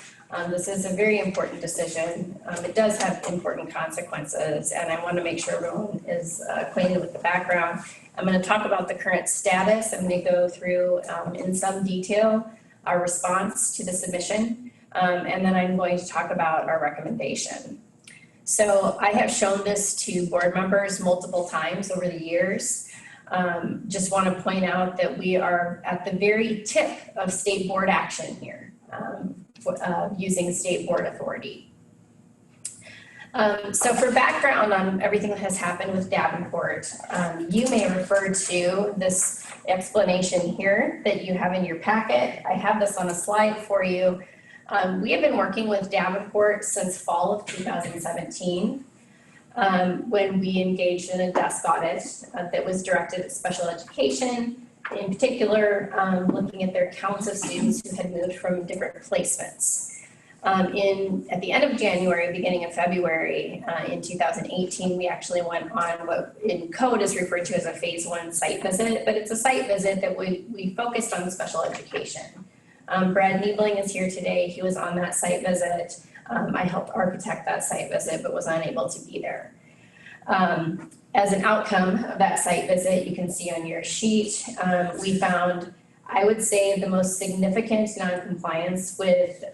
This is a very important decision. It does have important consequences, and I want to make sure everyone is acquainted with the background. I'm going to talk about the current status. I'm going to go through in some detail our response to the submission, and then I'm going to talk about our recommendation. So I have shown this to board members multiple times over the years. Just want to point out that we are at the very tip of state board action here. Using state board authority. So for background on everything that has happened with Davenport, you may refer to this explanation here that you have in your packet. I have this on a slide for you. We have been working with Davenport since fall of 2017 when we engaged in a desk audit that was directed at special education. In particular, looking at their counts of students who had moved from different placements. At the end of January, beginning of February in 2018, we actually went on what in code is referred to as a phase 1 site visit, but it's a site visit that we focused on special education. Brad Niebling is here today. He was on that site visit. I helped architect that site visit, but was unable to be there. As an outcome of that site visit, you can see on your sheet, we found, I would say, the most significant noncompliance with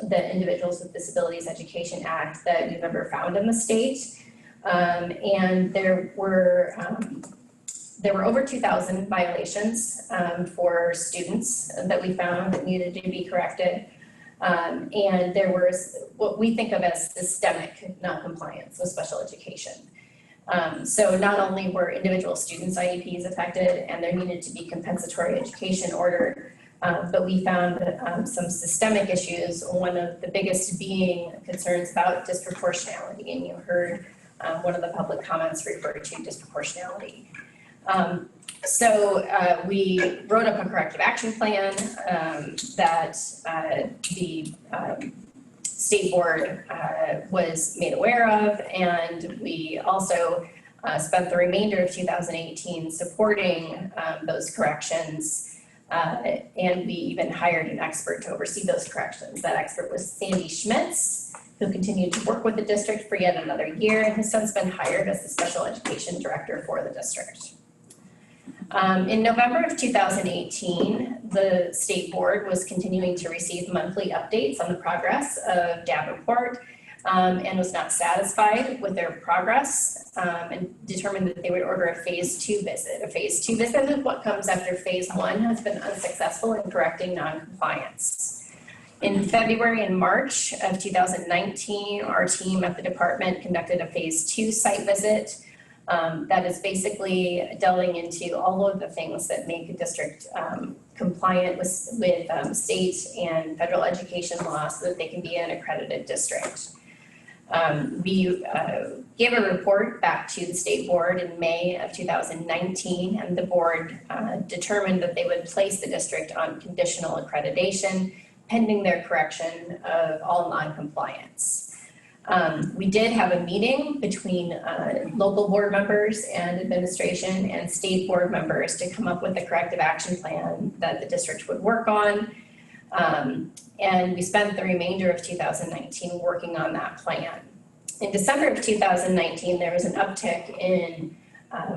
the Individuals with Disabilities Education Act that we've ever found in the state. And there were over 2,000 violations for students that we found that needed to be corrected. And there was what we think of as systemic non-compliance with special education. So not only were individual students' IEPs affected and there needed to be compensatory education ordered, but we found some systemic issues, one of the biggest being concerns about disproportionality, and you heard one of the public comments refer to disproportionality. So we wrote up a corrective action plan that the state board was made aware of, and we also spent the remainder of 2018 supporting those corrections. And we even hired an expert to oversee those corrections. That expert was Sandy Schmitz, who continued to work with the district for yet another year and has since been hired as the special education director for the district. In November of 2018, the state board was continuing to receive monthly updates on the progress of Davenport and was not satisfied with their progress and determined that they would order a phase 2 visit. A phase 2 visit is what comes after phase 1 has been unsuccessful in correcting noncompliance. In February and March of 2019, our team at the department conducted a phase 2 site visit. That is basically delving into all of the things that make a district compliant with state and federal education law so that they can be an accredited district. We gave a report back to the state board in May of 2019, and the board determined that they would place the district on conditional accreditation pending their correction of all noncompliance. We did have a meeting between local board members and administration and state board members to come up with a corrective action plan that the district would work on. And we spent the remainder of 2019 working on that plan. In December of 2019, there was an uptick in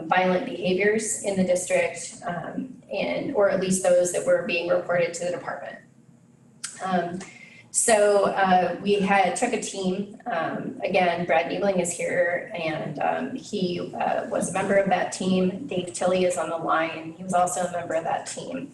violent behaviors in the district, or at least those that were being reported to the department. So we took a team, again, Brad Niebling is here, and he was a member of that team. Dave Tilley is on the line. He was also a member of that team.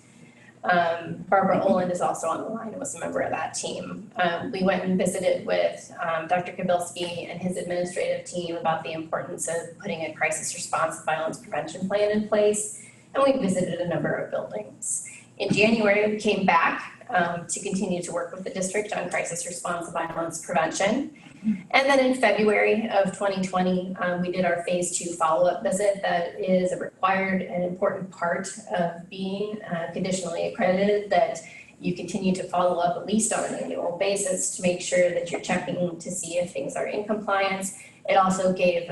Barbara Oland is also on the line and was a member of that team. We went and visited with Dr. Kabilski and his administrative team about the importance of putting a crisis response violence prevention plan in place, and we visited a number of buildings. In January, we came back to continue to work with the district on crisis response violence prevention. And then in February of 2020, we did our phase 2 follow-up visit. That is a required and important part of being conditionally accredited, that you continue to follow up at least on an annual basis to make sure that you're checking to see if things are in compliance. It also gave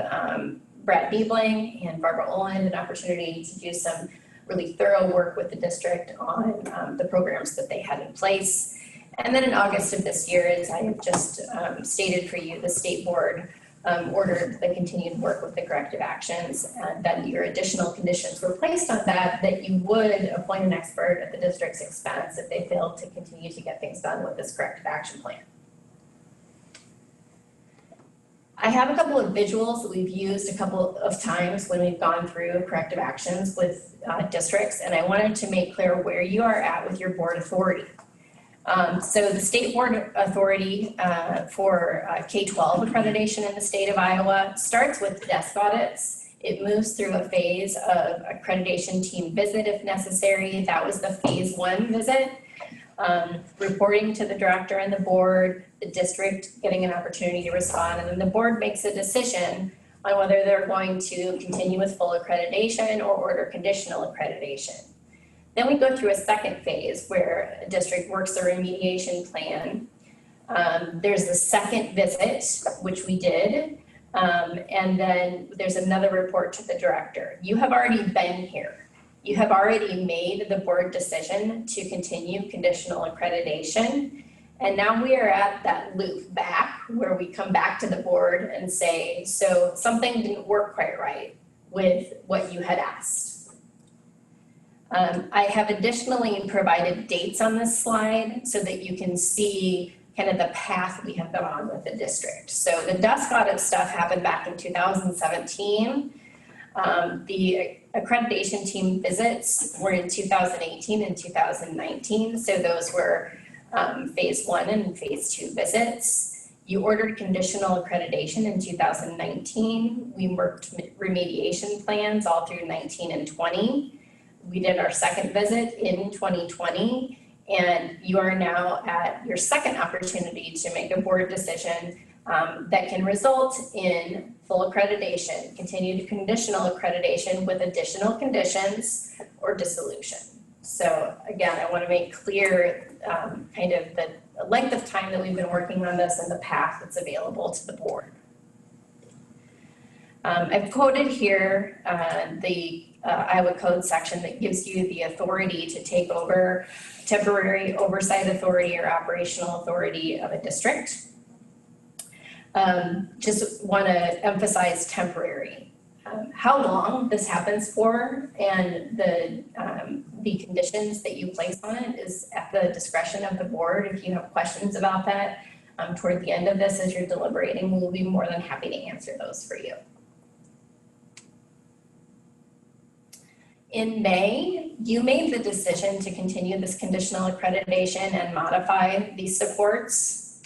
Brad Niebling and Barbara Oland an opportunity to do some really thorough work with the district on the programs that they had in place. And then in August of this year, as I have just stated for you, the state board ordered the continued work with the corrective actions, and then your additional conditions were placed on that you would appoint an expert at the district's expense if they failed to continue to get things done with this corrective action plan. I have a couple of visuals that we've used a couple of times when we've gone through corrective actions with districts, and I wanted to make clear where you are at with your board authority. So the state board authority for K-12 accreditation in the state of Iowa starts with desk audits. It moves through a phase of accreditation team visit if necessary. That was the phase 1 visit. Reporting to the director and the board, the district getting an opportunity to respond, and then the board makes a decision on whether they're going to continue with full accreditation or order conditional accreditation. Then we go through a second phase where a district works a remediation plan. There's the second visit, which we did, and then there's another report to the director. You have already been here. You have already made the board decision to continue conditional accreditation. And now we are at that loop back where we come back to the board and say, so something didn't work quite right with what you had asked. I have additionally provided dates on this slide so that you can see kind of the path we have been on with the district. So the desk audit stuff happened back in 2017. The accreditation team visits were in 2018 and 2019. So those were phase 1 and phase 2 visits. You ordered conditional accreditation in 2019. We worked remediation plans all through 19 and 20. We did our second visit in 2020. And you are now at your second opportunity to make a board decision that can result in full accreditation, continued conditional accreditation with additional conditions, or dissolution. So again, I want to make clear kind of the length of time that we've been working on this and the path that's available to the board. I've quoted here the Iowa Code section that gives you the authority to take over temporary oversight authority or operational authority of a district. Just want to emphasize temporary. How long this happens for and the conditions that you place on it is at the discretion of the board. If you have questions about that toward the end of this as you're deliberating, we'll be more than happy to answer those for you. In May, you made the decision to continue this conditional accreditation and modify these supports.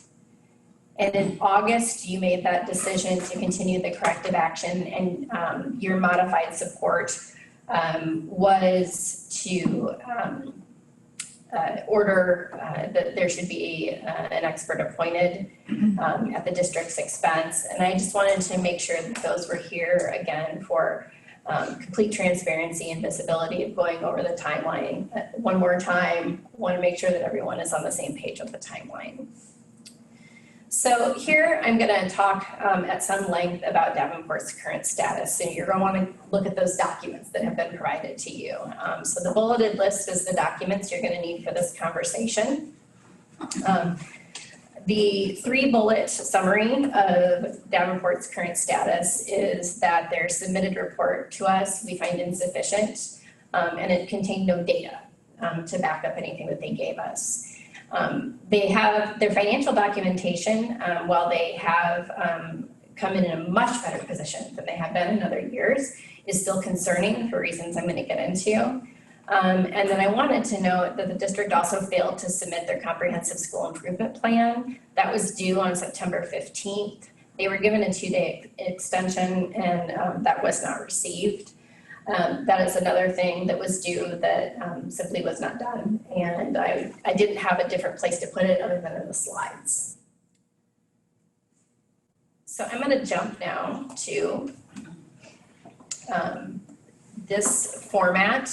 And in August, you made that decision to continue the corrective action, and your modified support was to order that there should be an expert appointed at the district's expense. And I just wanted to make sure that those were here again for complete transparency and visibility of going over the timeline. One more time, I want to make sure that everyone is on the same page with the timeline. So here I'm going to talk at some length about Davenport's current status. So you're going to want to look at those documents that have been provided to you. So the bulleted list is the documents you're going to need for this conversation. The 3-bullet summary of Davenport's current status is that their submitted report to us we find insufficient, and it contained no data to back up anything that they gave us. They have their financial documentation, while they have come in a much better position than they have been in other years, is still concerning for reasons I'm going to get into. And then I wanted to note that the district also failed to submit their comprehensive school improvement plan. That was due on September 15th. They were given a 2-day extension, and that was not received. That is another thing that was due that simply was not done. And I didn't have a different place to put it other than in the slides. So I'm going to jump now to this format.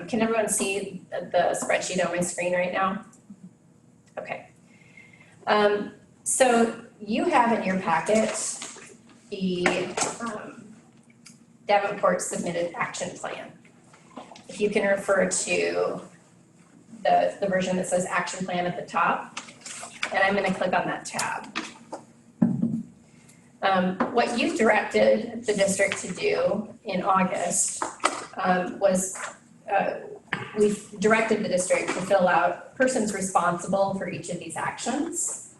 Can everyone see the spreadsheet on my screen right now? Okay. So you have in your packet the Davenport submitted action plan. If you can refer to the version that says action plan at the top, and I'm going to click on that tab. What you directed the district to do in August was we directed the district to fill out persons responsible for each of these actions.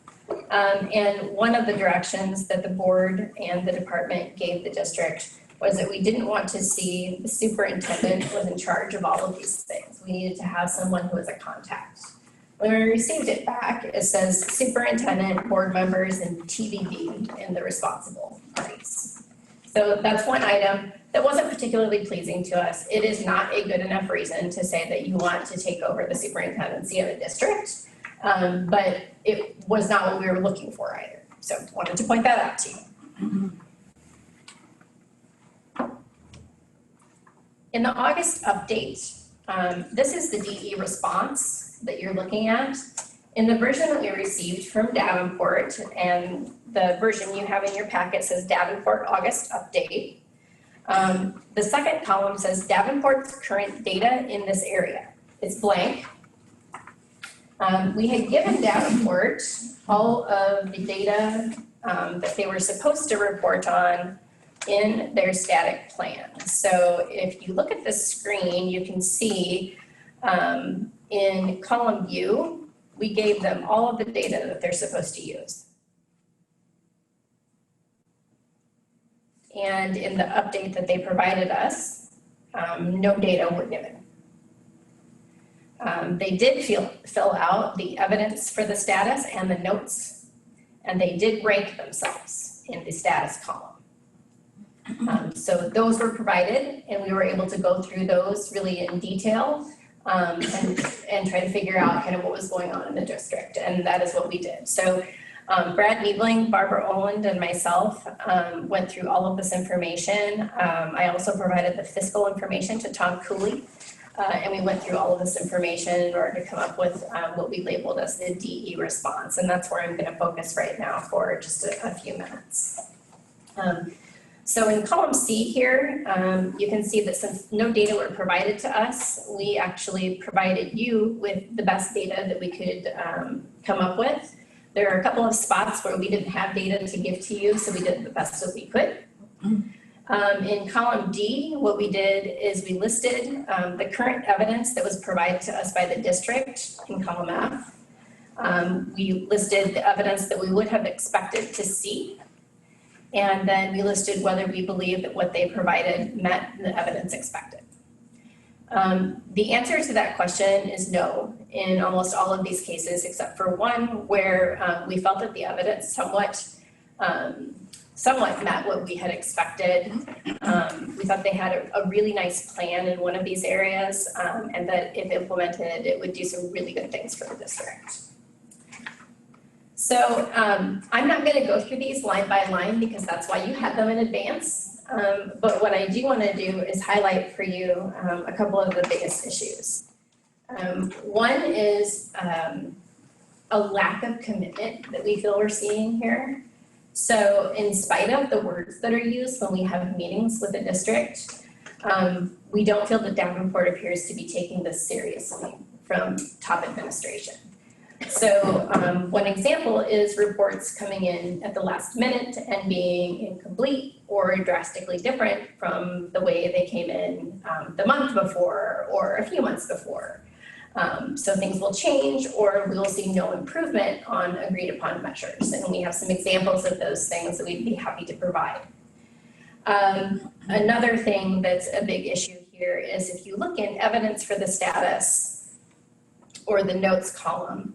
And one of the directions that the board and the department gave the district was that we didn't want to see the superintendent was in charge of all of these things. We needed to have someone who was a contact. When we received it back, it says superintendent, board members, and TBD in the responsible parties. So that's one item that wasn't particularly pleasing to us. It is not a good enough reason to say that you want to take over the superintendency of the district, but it was not what we were looking for either. So wanted to point that out to you. In the August update, this is the DE response that you're looking at. In the version that we received from Davenport, and the version you have in your packet says Davenport August update. The second column says Davenport's current data in this area. It's blank. We had given Davenport all of the data that they were supposed to report on in their static plan. So if you look at the screen, you can see in column U, we gave them all of the data that they're supposed to use. And in the update that they provided us, no data were given. They did fill out the evidence for the status and the notes, and they did rank themselves in the status column. So those were provided, and we were able to go through those really in detail and try to figure out kind of what was going on in the district, and that is what we did. So Brad Niebling, Barbara Oland, and myself went through all of this information. I also provided the fiscal information to Tom Cooley, and we went through all of this information in order to come up with what we labeled as the DE response, and that's where I'm going to focus right now for just a few minutes. So in column C here, you can see that since no data were provided to us, we actually provided you with the best data that we could come up with. There are a couple of spots where we didn't have data to give to you, so we did the best that we could. In column D, what we did is we listed the current evidence that was provided to us by the district in column F. We listed the evidence that we would have expected to see. And then we listed whether we believe that what they provided met the evidence expected. The answer to that question is no in almost all of these cases, except for one where we felt that the evidence somewhat met what we had expected. We thought they had a really nice plan in one of these areas, and that if implemented, it would do some really good things for the district. So I'm not going to go through these line by line because that's why you had them in advance. But what I do want to do is highlight for you a couple of the biggest issues. One is a lack of commitment that we feel we're seeing here. So in spite of the words that are used when we have meetings with the district, we don't feel that Davenport appears to be taking this seriously from top administration. So one example is reports coming in at the last minute and being incomplete or drastically different from the way they came in the month before or a few months before. So things will change or we will see no improvement on agreed upon measures. And we have some examples of those things that we'd be happy to provide. Another thing that's a big issue here is if you look in evidence for the status or the notes column,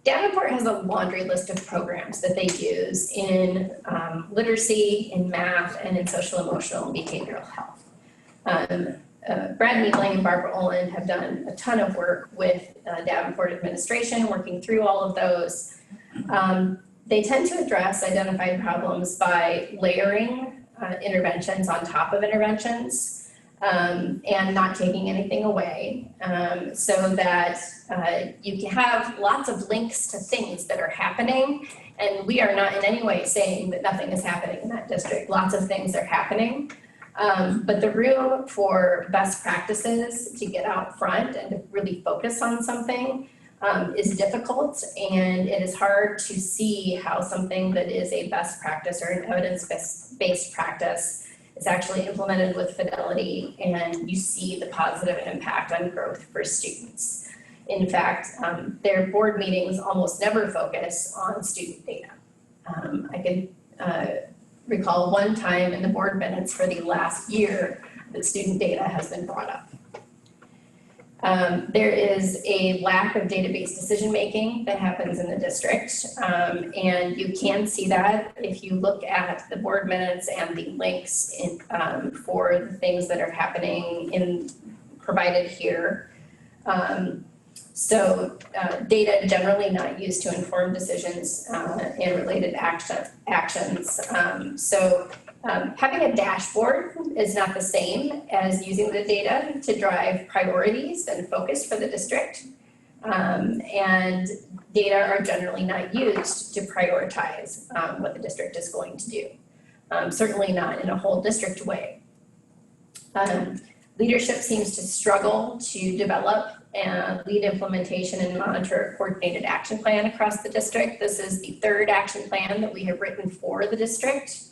Davenport has a laundry list of programs that they use in literacy, in math, and in social, emotional, and behavioral health. Brad Niebling and Barbara Oland have done a ton of work with Davenport administration, working through all of those. They tend to address identified problems by layering interventions on top of interventions and not taking anything away so that you can have lots of links to things that are happening. And we are not in any way saying that nothing is happening in that district. Lots of things are happening. But the room for best practices to get out front and to really focus on something is difficult, and it is hard to see how something that is a best practice or an evidence-based practice is actually implemented with fidelity and you see the positive impact on growth for students. In fact, their board meetings almost never focus on student data. I can recall one time in the board minutes for the last year that student data has been brought up. There is a lack of database decision-making that happens in the district, and you can see that if you look at the board minutes and the links in, for the things that are happening provided here. So data generally not used to inform decisions and related actions. Having a dashboard is not the same as using the data to drive priorities and focus for the district. And data are generally not used to prioritize what the district is going to do. Certainly not in a whole district way. Leadership seems to struggle to develop and lead implementation and monitor a coordinated action plan across the district. This is the third action plan that we have written for the district.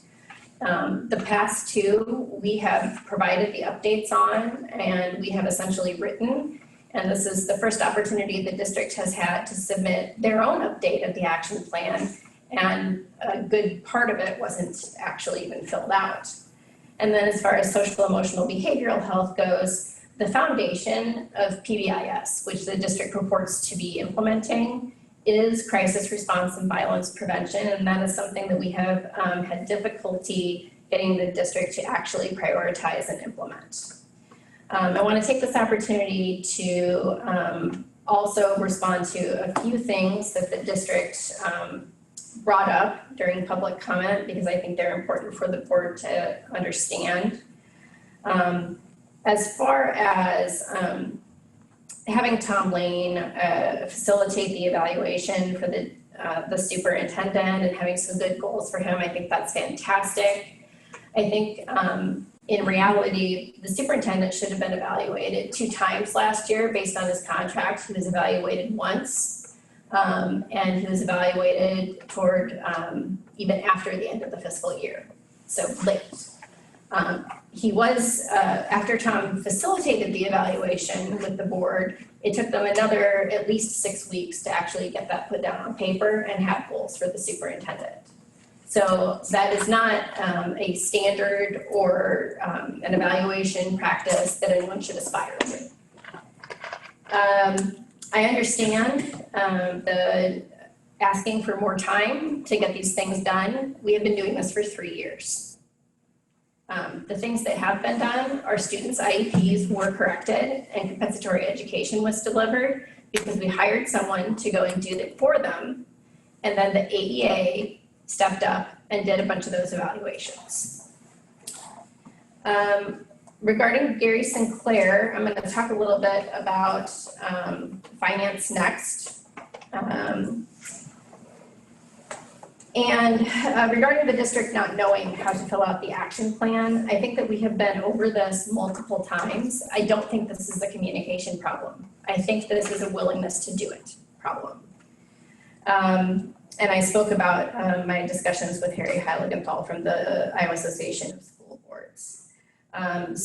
The past two we have provided the updates on, and we have essentially written And this is the first opportunity the district has had to submit their own update of the action plan. And a good part of it wasn't actually even filled out. And then as far as social emotional behavioral health goes, the foundation of PBIS, which the district purports to be implementing, is crisis response and violence prevention. And that is something that we have had difficulty getting the district to actually prioritize and implement. I want to take this opportunity to also respond to a few things that the district brought up during public comment, because I think they're important for the board to understand. As far as having Tom Lane facilitate the evaluation for the superintendent and having some good goals for him, I think that's fantastic. I think in reality, the superintendent should have been evaluated 2 times last year based on his contract. He was evaluated once, and he was evaluated toward even after the end of the fiscal year, so late. He was, after Tom facilitated the evaluation with the board, it took them another at least 6 weeks to actually get that put down on paper and have goals for the superintendent. So that is not a standard or an evaluation practice that anyone should aspire to. I understand the asking for more time to get these things done. We have been doing this for 3 years. The things that have been done, our students' IEPs were corrected and compensatory education was delivered because we hired someone to go and do it for them. And then the AEA stepped up and did a bunch of those evaluations. Regarding Gary Sinclair, I'm going to talk a little bit about finance next. And regarding the district not knowing how to fill out the action plan, I think that we have been over this multiple times. I don't think this is a communication problem. I think this is a willingness to do it problem. And I spoke about my discussions with Harry Heiligenthal from the Iowa Association of School Boards. I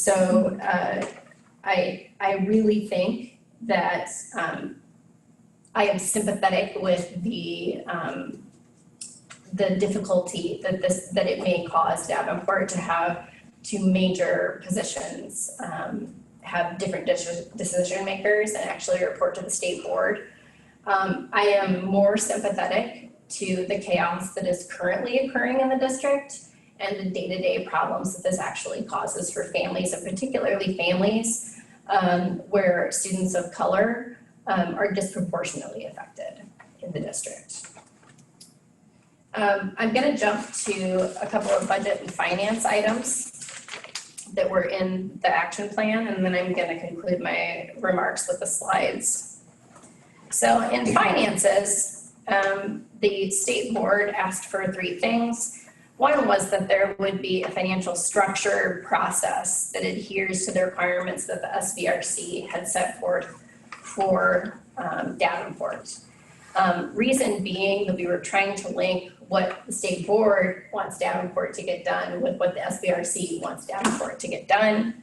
really think that I am sympathetic with the difficulty that it may cause Davenport to have 2 major positions, have different decision makers and actually report to the state board. I am more sympathetic to the chaos that is currently occurring in the district and the day-to-day problems that this actually causes for families, and particularly families where students of color are disproportionately affected in the district. I'm going to jump to a couple of budget and finance items that were in the action plan, and then I'm going to conclude my remarks with the slides. So in finances, the state board asked for 3 things. One was that there would be a financial structure process that adheres to the requirements that the SBRC had set forth for Davenport. Reason being that we were trying to link what the state board wants Davenport to get done with what the SBRC wants Davenport to get done.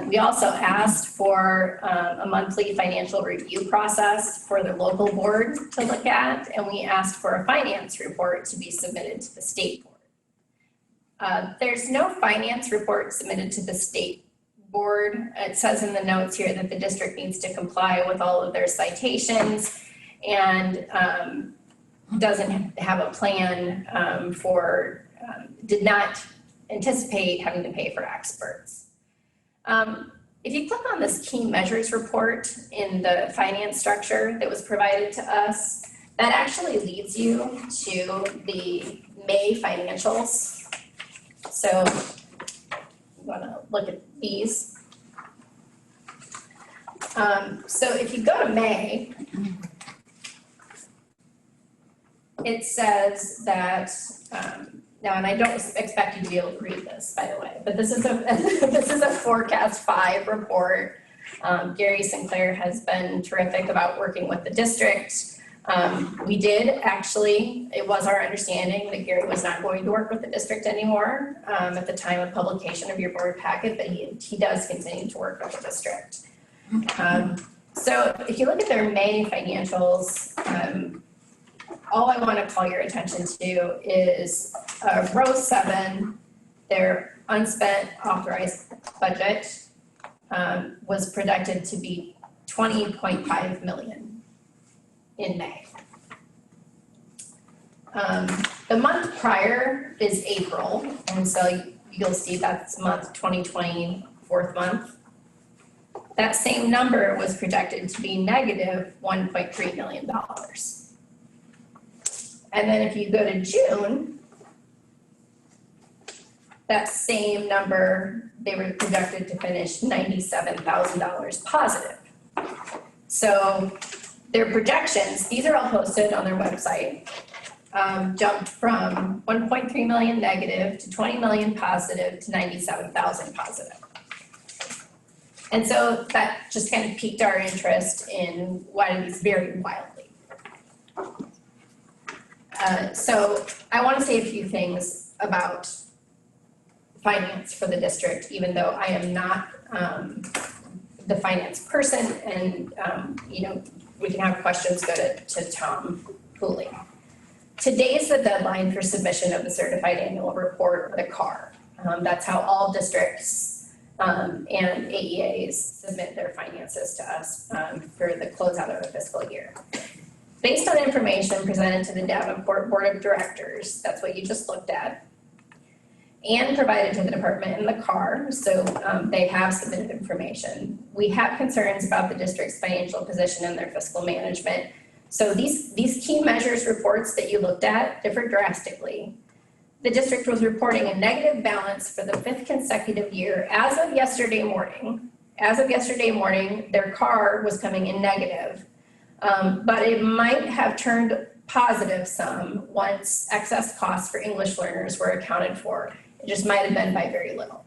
We also asked for a monthly financial review process for the local board to look at, and we asked for a finance report to be submitted to the state board. There's no finance report submitted to the state board. It says in the notes here that the district needs to comply with all of their citations and doesn't have a plan did not anticipate having to pay for experts. If you click on this key measures report in the finance structure that was provided to us, that actually leads you to the May financials. So I'm going to look at these. So if you go to May, it says that now, and I don't expect you to be able to read this, by the way, but this is a forecast 5 report. Gary Sinclair has been terrific about working with the district. We did actually, it was our understanding that Gary was not going to work with the district anymore at the time of publication of your board packet, but he does continue to work with the district. So if you look at their May financials, all I want to call your attention to is row 7, their unspent authorized budget was projected to be 20.5 million in May. The month prior is April, and so you'll see that's month 2020, 4th month. That same number was projected to be negative $1.3 million. And then if you go to June, that same number, they were projected to finish $97,000 positive. So their projections, these are all posted on their website, jumped from 1.3 million negative to 20 million positive to 97,000 positive. And so that just kind of piqued our interest in why these vary wildly. So I want to say a few things about finance for the district, even though I am not the finance person, and we can have questions go to Tom Pooley. Today is the deadline for submission of the certified annual report, or the CAR. That's how all districts and AEAs submit their finances to us for the closeout of the fiscal year. Based on information presented to the Davenport Board of Directors, that's what you just looked at, and provided to the department in the CAR, so they have submitted information. We have concerns about the district's financial position and their fiscal management. So these key measures reports that you looked at differ drastically. The district was reporting a negative balance for the 5th consecutive year as of yesterday morning. As of yesterday morning, their CAR was coming in negative, but it might have turned positive some once excess costs for English learners were accounted for. It just might have been by very little.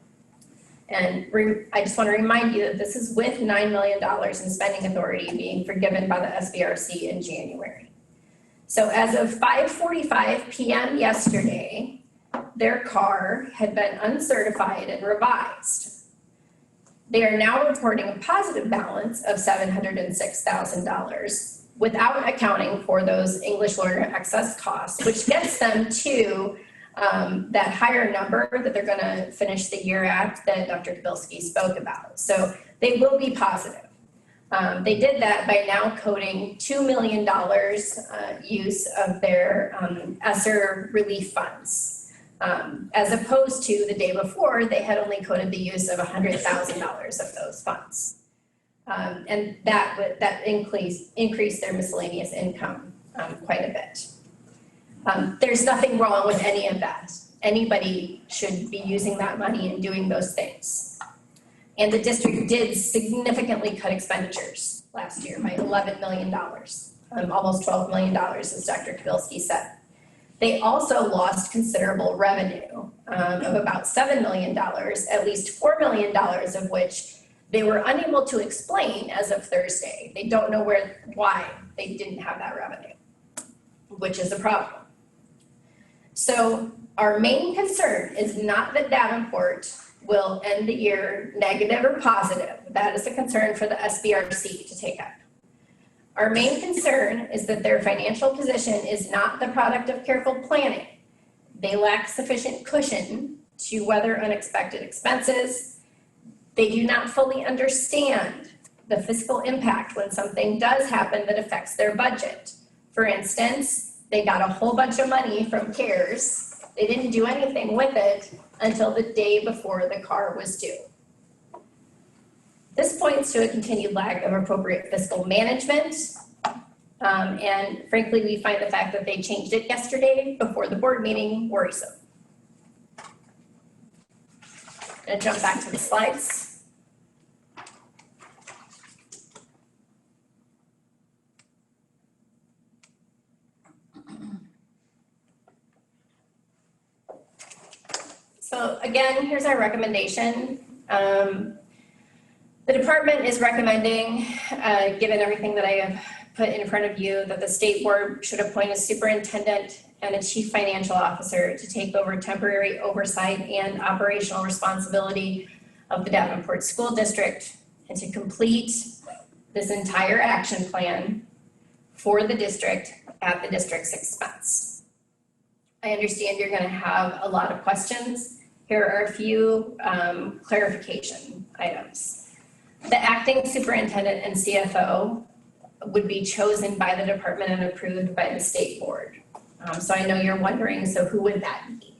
And I just want to remind you that this is with $9 million in spending authority being forgiven by the SBRC in January. So as of 5:45 p.m. yesterday, their CAR had been uncertified and revised. They are now reporting a positive balance of $706,000 without accounting for those English learner excess costs, which gets them to that higher number that they're going to finish the year at that Dr. Kabilski spoke about. So they will be positive. They did that by now coding $2 million use of their ESSER relief funds, as opposed to the day before, they had only coded the use of $100,000 of those funds. And that increased their miscellaneous income quite a bit. There's nothing wrong with any of that. Anybody should be using that money and doing those things. And the district did significantly cut expenditures last year by $11 million, almost $12 million, as Dr. Kabilski said. They also lost considerable revenue of about $7 million, at least $4 million of which they were unable to explain as of Thursday. They don't know why they didn't have that revenue, which is a problem. So our main concern is not that Davenport will end the year negative or positive. That is a concern for the SBRC to take up. Our main concern is that their financial position is not the product of careful planning. They lack sufficient cushion to weather unexpected expenses. They do not fully understand the fiscal impact when something does happen that affects their budget. For instance, they got a whole bunch of money from CARES. They didn't do anything with it until the day before the CAR was due. This points to a continued lack of appropriate fiscal management. And frankly, we find the fact that they changed it yesterday before the board meeting worrisome. I'm gonna jump back to the slides. So again, here's our recommendation. The department is recommending, given everything that I have put in front of you, that the state board should appoint a superintendent and a chief financial officer to take over temporary oversight and operational responsibility of the Davenport School District and to complete this entire action plan for the district at the district's expense. I understand you're going to have a lot of questions. Here are a few clarification items. The acting superintendent and CFO would be chosen by the department and approved by the state board. So I know you're wondering, so who would that be?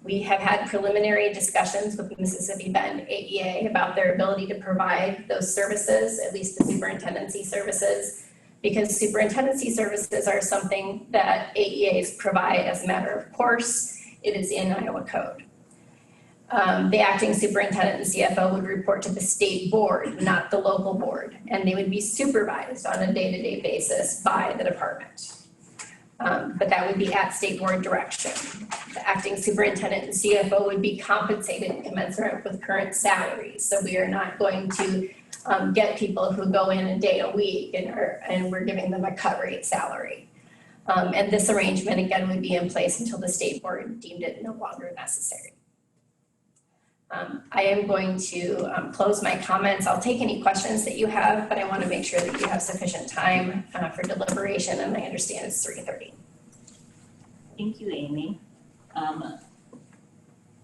We have had preliminary discussions with Mississippi Bend AEA about their ability to provide those services, at least the superintendency services, because superintendency services are something that AEAs provide as a matter of course. It is in Iowa code. The acting superintendent and CFO would report to the state board, not the local board, and they would be supervised on a day-to-day basis by the department. But that would be at state board direction. The acting superintendent and CFO would be compensated commensurate with current salaries. So we are not going to get people who go in a day a week and we're giving them a cut rate salary. And this arrangement again would be in place until the state board deemed it no longer necessary. I am going to close my comments. I'll take any questions that you have, but I want to make sure that you have sufficient time for deliberation, and I understand it's 3:30. Thank you, Amy.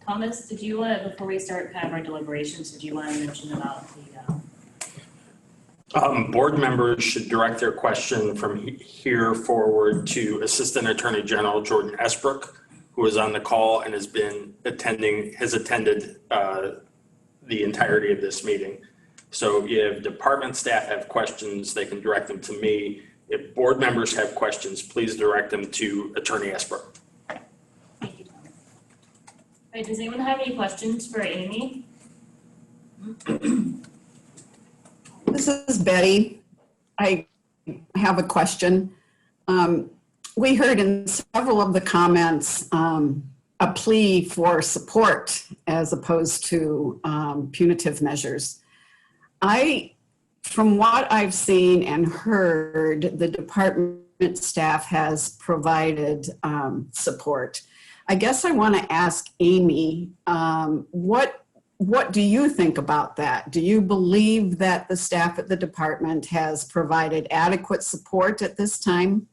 Thomas, did you want to, before we start kind of our deliberations, did you want to mention about the Board members should direct their question from here forward to Assistant Attorney General Jordan Esbrook, who is on the call and has attended the entirety of this meeting. So if department staff have questions, they can direct them to me. If board members have questions, please direct them to Attorney Esbrook. Thank you, Thomas. All right, does anyone have any questions for Amy? This is Betty. I have a question. We heard in several of the comments a plea for support as opposed to punitive measures. From what I've seen and heard, the department staff has provided support. I guess I want to ask Amy, what do you think about that? Do you believe that the staff at the department has provided adequate support at this time?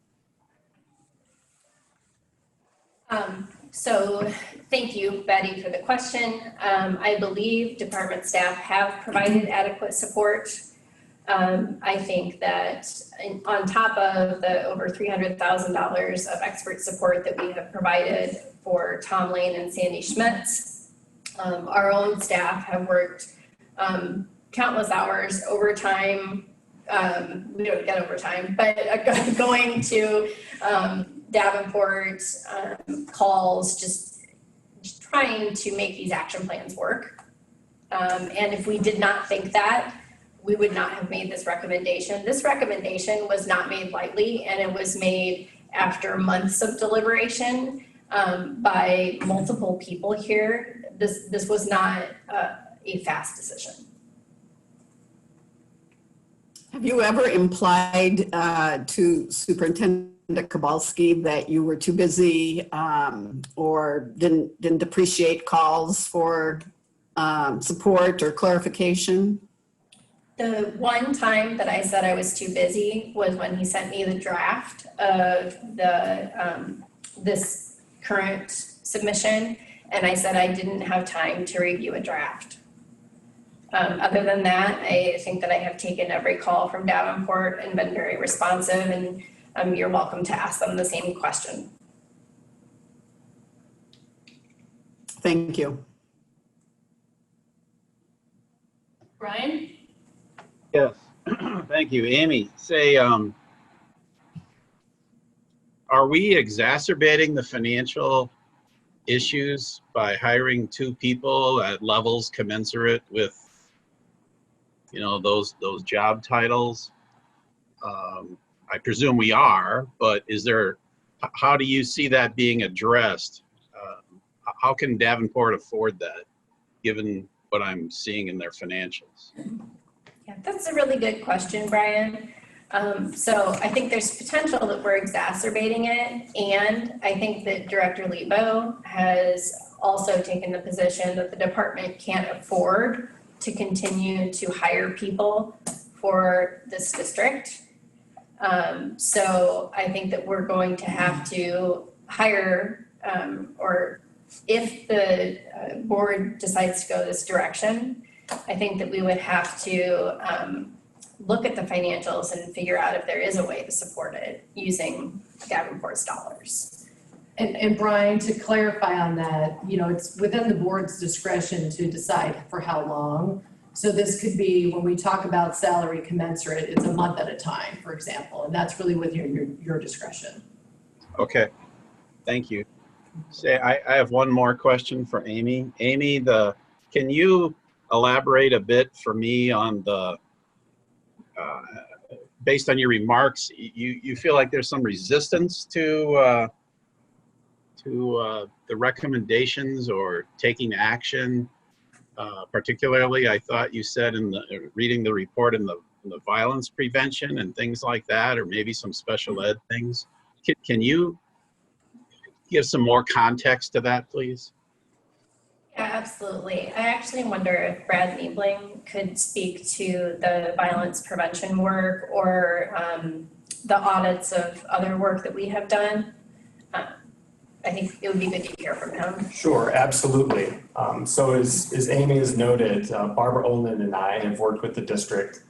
So thank you, Betty, for the question. I believe department staff have provided adequate support. I think that on top of the over $300,000 of expert support that we have provided for Tom Lane and Sandy Schmitz, our own staff have worked countless hours, overtime. We don't get overtime, but going to Davenport calls, just trying to make these action plans work. And if we did not think that, we would not have made this recommendation. This recommendation was not made lightly, and it was made after months of deliberation by multiple people here. This was not a fast decision. Have you ever implied to Superintendent Kowalski that you were too busy or didn't appreciate calls for support or clarification? The one time that I said I was too busy was when he sent me the draft of the this current submission, and I said I didn't have time to review a draft. Other than that, I think that I have taken every call from Davenport and been very responsive, and you're welcome to ask them the same question. Thank you. Brian? Yes, thank you. Amy, say, are we exacerbating the financial issues by hiring two people at levels commensurate with, you know, those job titles? I presume we are, but how do you see that being addressed? How can Davenport afford that, given what I'm seeing in their financials? Yeah, that's a really good question, Brian. So I think there's potential that we're exacerbating it, and I think that Director Lebo has also taken the position that the department can't afford to continue to hire people for this district. So I think that we're going to have to hire, or if the board decides to go this direction, I think that we would have to look at the financials and figure out if there is a way to support it using Davenport's dollars. And Brian, to clarify on that, you know, it's within the board's discretion to decide for how long. So this could be, when we talk about salary commensurate, it's a month at a time, for example, and that's really within your discretion. Okay, thank you. Say, I have one more question for Amy. Amy, can you elaborate a bit for me on the, based on your remarks, you feel like there's some resistance to the recommendations or taking action? Particularly, I thought you said in the reading the report in the violence prevention and things like that, or maybe some special ed things. Can you give some more context to that, please? Yeah, absolutely. I actually wonder if Brad Niebling could speak to the violence prevention work or the audits of other work that we have done. I think it would be good to hear from him. Sure, absolutely. So as Amy has noted, Barbara Olin and I have worked with the district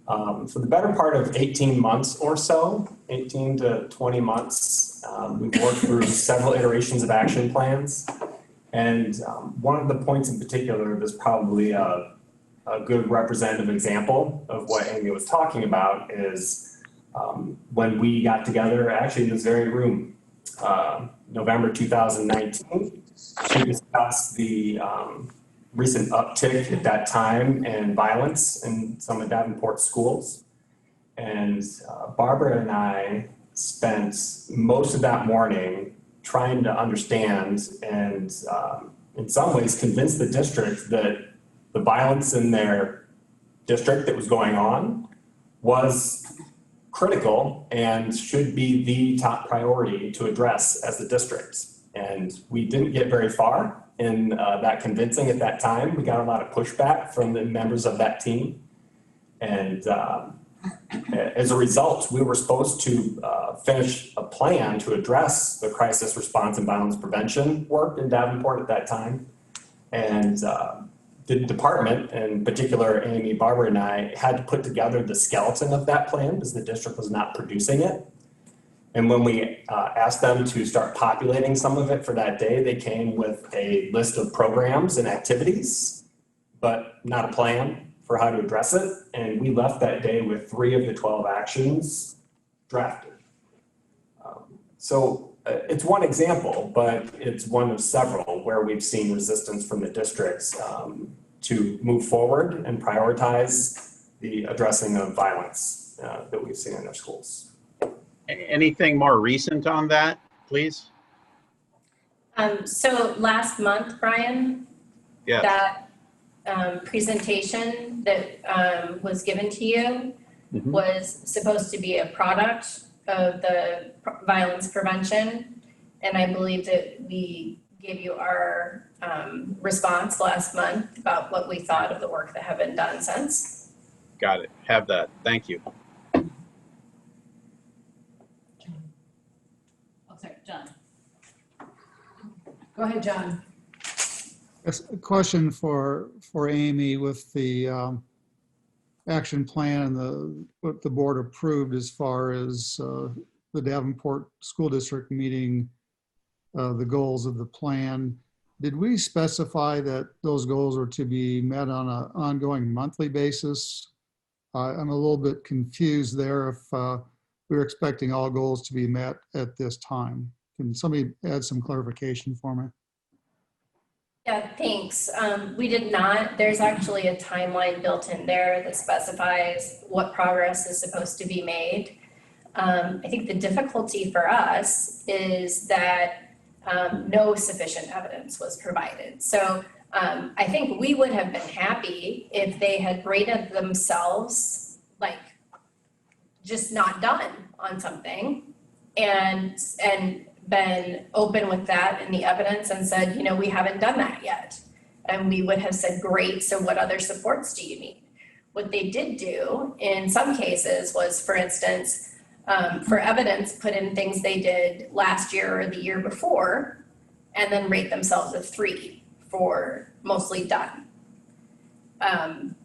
for the better part of 18 months or so, 18 to 20 months. We've worked through several iterations of action plans. And one of the points in particular that's probably a good representative example of what Amy was talking about is when we got together actually in this very room, November 2019, to discuss the recent uptick at that time in violence in some of Davenport schools. And Barbara and I spent most of that morning trying to understand and in some ways convince the district that the violence in their district that was going on was critical and should be the top priority to address as the district. And we didn't get very far in that convincing at that time. We got a lot of pushback from the members of that team. And as a result, we were supposed to finish a plan to address the crisis response and violence prevention work in Davenport at that time. And the department, in particular, Amy, Barbara, and I had to put together the skeleton of that plan because the district was not producing it. And when we asked them to start populating some of it for that day, they came with a list of programs and activities, but not a plan for how to address it. And we left that day with 3 of the 12 actions drafted. So it's one example, but it's one of several where we've seen resistance from the districts to move forward and prioritize the addressing of violence that we've seen in their schools. Anything more recent on that, please? So last month, Brian, Yes. that presentation that was given to you was supposed to be a product of the violence prevention. And I believe that we gave you our response last month about what we thought of the work that have been done since. Got it. Have that. Thank you. Oh, sorry, John. Go ahead, John. Yes, a question for Amy with the action plan and what the board approved as far as the Davenport School District meeting the goals of the plan. Did we specify that those goals are to be met on an ongoing monthly basis? I'm a little bit confused there if we were expecting all goals to be met at this time. Can somebody add some clarification for me? Yeah, thanks. We did not. There's actually a timeline built in there that specifies what progress is supposed to be made. I think the difficulty for us is that no sufficient evidence was provided. So I think we would have been happy if they had rated themselves like just not done on something and been open with that in the evidence and said, you know, we haven't done that yet. And we would have said, great, so what other supports do you need? What they did do in some cases was, for instance, for evidence, put in things they did last year or the year before, and then rate themselves a 3 for mostly done.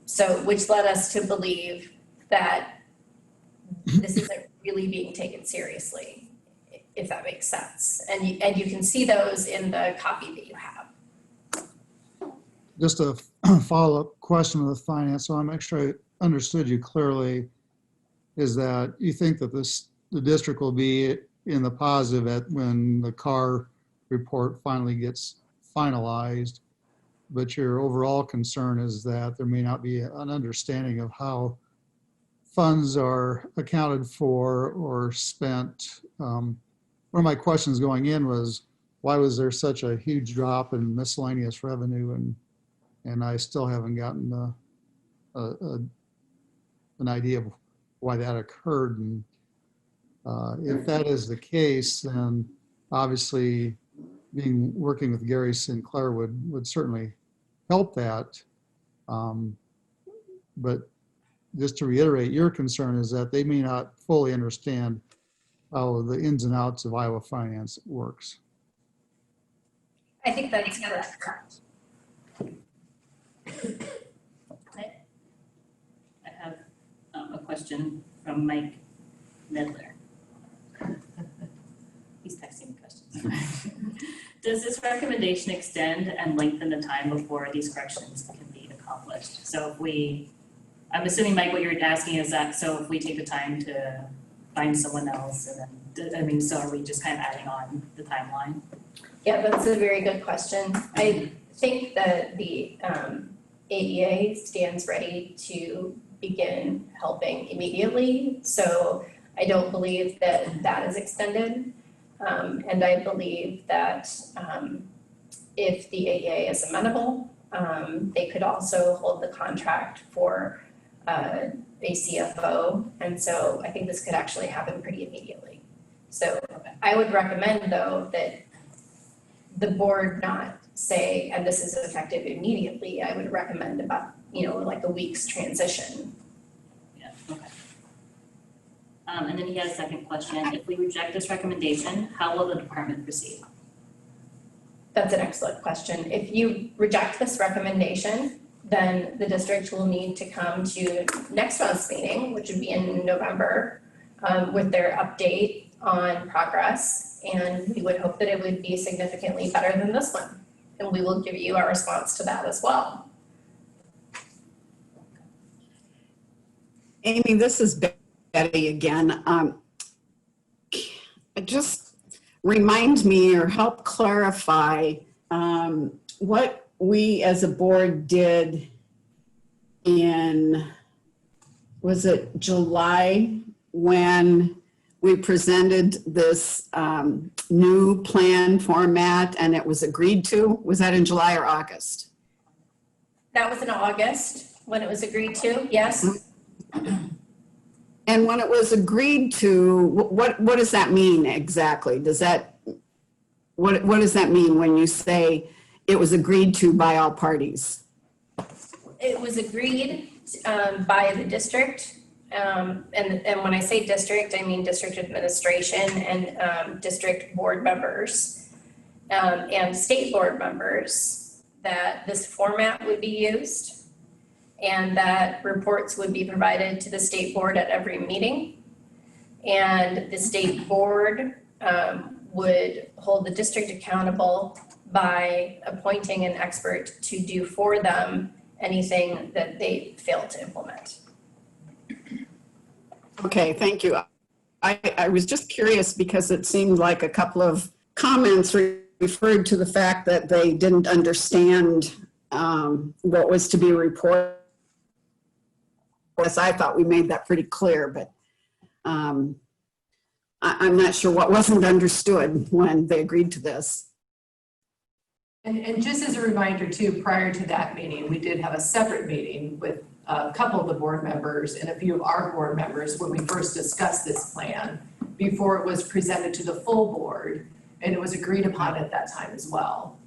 So which led us to believe that this isn't really being taken seriously, if that makes sense. And you can see those in the copy that you have. Just a follow-up question with finance, so I'm make sure I understood you clearly, is that you think that the district will be in the positive when the CAR report finally gets finalized, but your overall concern is that there may not be an understanding of how funds are accounted for or spent. One of my questions going in was, why was there such a huge drop in miscellaneous revenue, and I still haven't gotten an idea of why that occurred. And if that is the case, then obviously working with Gary Sinclair would certainly help that. But just to reiterate, your concern is that they may not fully understand how the ins and outs of Iowa finance works. I think that's correct. I have a question from Mike Medler. He's texting me questions. Does this recommendation extend and lengthen the time before these corrections can be accomplished? So if I'm assuming, Mike, what you're asking is that, so if we take the time to find someone else, and then, so are we just kind of adding on the timeline? Yeah, that's a very good question. I think that the AEA stands ready to begin helping immediately. So I don't believe that is extended. And I believe that if the AEA is amenable, they could also hold the contract for a CFO. And so I think this could actually happen pretty immediately. So I would recommend, though, that the board not say, and this is effective immediately. I would recommend about, like a week's transition. Yeah, okay. And then he has a second question. If we reject this recommendation, how will the department proceed? That's an excellent question. If you reject this recommendation, then the district will need to come to next month's meeting, which would be in November, with their update on progress. And we would hope that it would be significantly better than this one. And we will give you our response to that as well. Amy, this is Betty again. Just remind me or help clarify what we as a board did in, was it July, when we presented this new plan format and it was agreed to? Was that in July or August? That was in August when it was agreed to, yes. And when it was agreed to, what does that mean exactly? What does that mean when you say it was agreed to by all parties? It was agreed by the district. And when I say district, I mean district administration and district board members and state board members, that this format would be used and that reports would be provided to the state board at every meeting. And the state board would hold the district accountable by appointing an expert to do for them anything that they fail to implement. Okay, thank you. I was just curious because it seemed like a couple of comments referred to the fact that they didn't understand what was to be reported. Yes, I thought we made that pretty clear, but I'm not sure what wasn't understood when they agreed to this. And just as a reminder too, prior to that meeting, we did have a separate meeting with a couple of the board members and a few of our board members when we first discussed this plan before it was presented to the full board, and it was agreed upon at that time as well.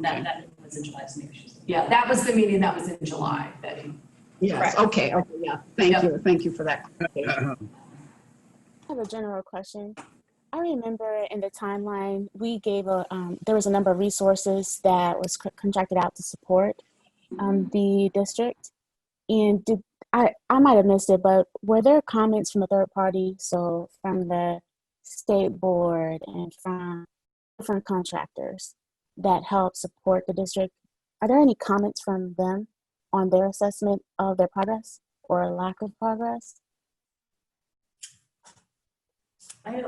That was in July, so maybe she's. Yeah, that was the meeting that was in July, Betty. Yes, Correct. okay, yeah, thank you for that. I have a general question. I remember in the timeline, we gave there was a number of resources that was contracted out to support the district. And I might have missed it, but were there comments from a third party, so from the state board and from different contractors that help support the district? Are there any comments from them on their assessment of their progress or lack of progress?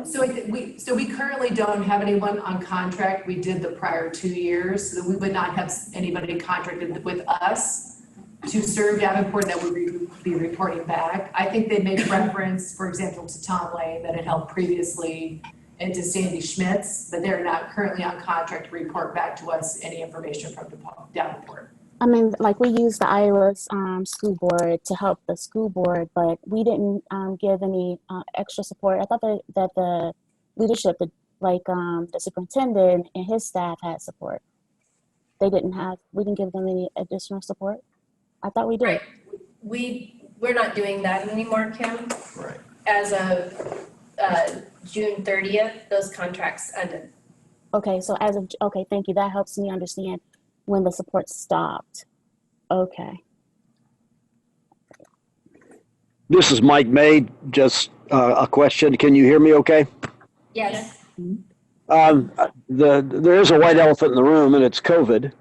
So we currently don't have anyone on contract. We did the prior 2 years, so we would not have anybody contracted with us to serve Davenport that would be reporting back. I think they made reference, for example, to Tom Lane that had helped previously and to Sandy Schmitz, but they're not currently on contract to report back to us any information from Davenport. I mean, like we used the Iowa's school board to help the school board, but we didn't give any extra support. I thought that the leadership, the superintendent and his staff had support. We didn't give them any additional support. I thought we did. Right. We're not doing that anymore, Kim. Right. As of June 30th, those contracts ended. Okay, so okay, thank you. That helps me understand when the support stopped. Okay. This is Mike May. Just a question. Can you hear me okay? Yes. There is a white elephant in the room, and it's COVID.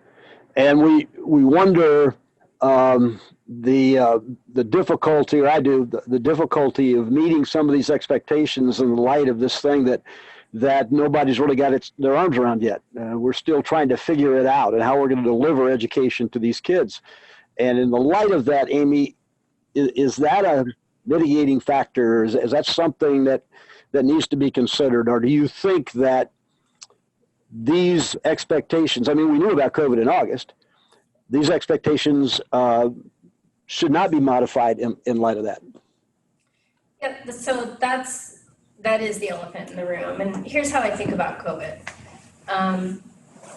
And we wonder the difficulty, or I do, the difficulty of meeting some of these expectations in the light of this thing that nobody's really got their arms around yet. We're still trying to figure it out and how we're going to deliver education to these kids. And in the light of that, Amy, is that a mitigating factor? Is that something that needs to be considered? Or do you think that these expectations, I mean, we knew about COVID in August, these expectations should not be modified in light of that? Yep, so that is the elephant in the room. And here's how I think about COVID.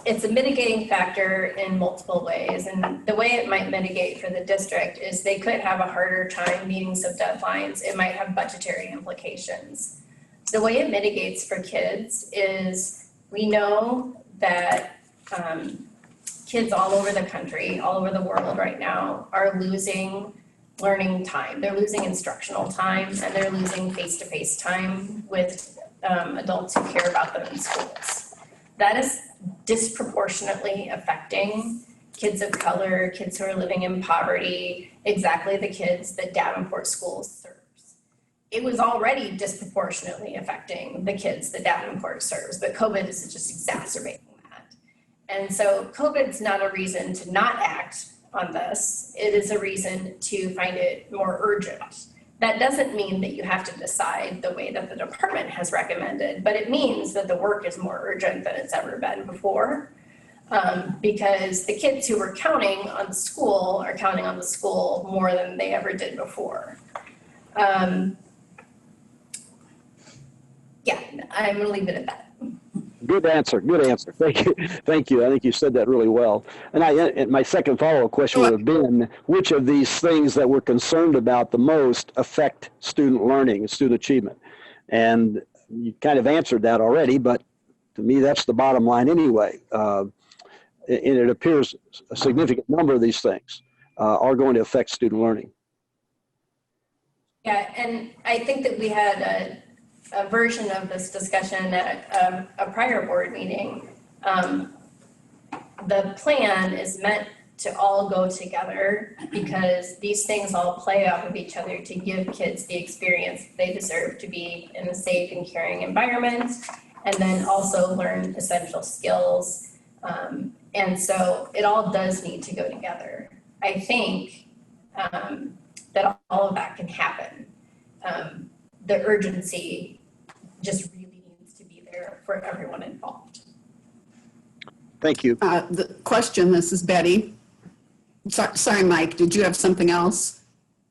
It's a mitigating factor in multiple ways. And the way it might mitigate for the district is they could have a harder time meeting some deadlines. It might have budgetary implications. The way it mitigates for kids is we know that kids all over the country, all over the world right now are losing learning time. They're losing instructional time and they're losing face-to-face time with adults who care about them in schools. That is disproportionately affecting kids of color, kids who are living in poverty, exactly the kids that Davenport Schools serves. It was already disproportionately affecting the kids that Davenport serves, but COVID is just exacerbating that. And so COVID's not a reason to not act on this. It is a reason to find it more urgent. That doesn't mean that you have to decide the way that the department has recommended, but it means that the work is more urgent than it's ever been before. Because the kids who were counting on the school are counting on the school more than they ever did before. Yeah, I'm gonna leave it at that. Good answer. Thank you. I think you said that really well. And my second follow-up question would have been, which of these things that we're concerned about the most affect student learning and student achievement? And you kind of answered that already, but to me, that's the bottom line anyway. And it appears a significant number of these things are going to affect student learning. Yeah, and I think that we had a version of this discussion at a prior board meeting. The plan is meant to all go together because these things all play off of each other to give kids the experience they deserve to be in a safe and caring environment, and then also learn essential skills. And so it all does need to go together. I think that all of that can happen. The urgency just really needs to be there for everyone involved. Thank you. The question, this is Betty. Sorry, Mike, did you have something else?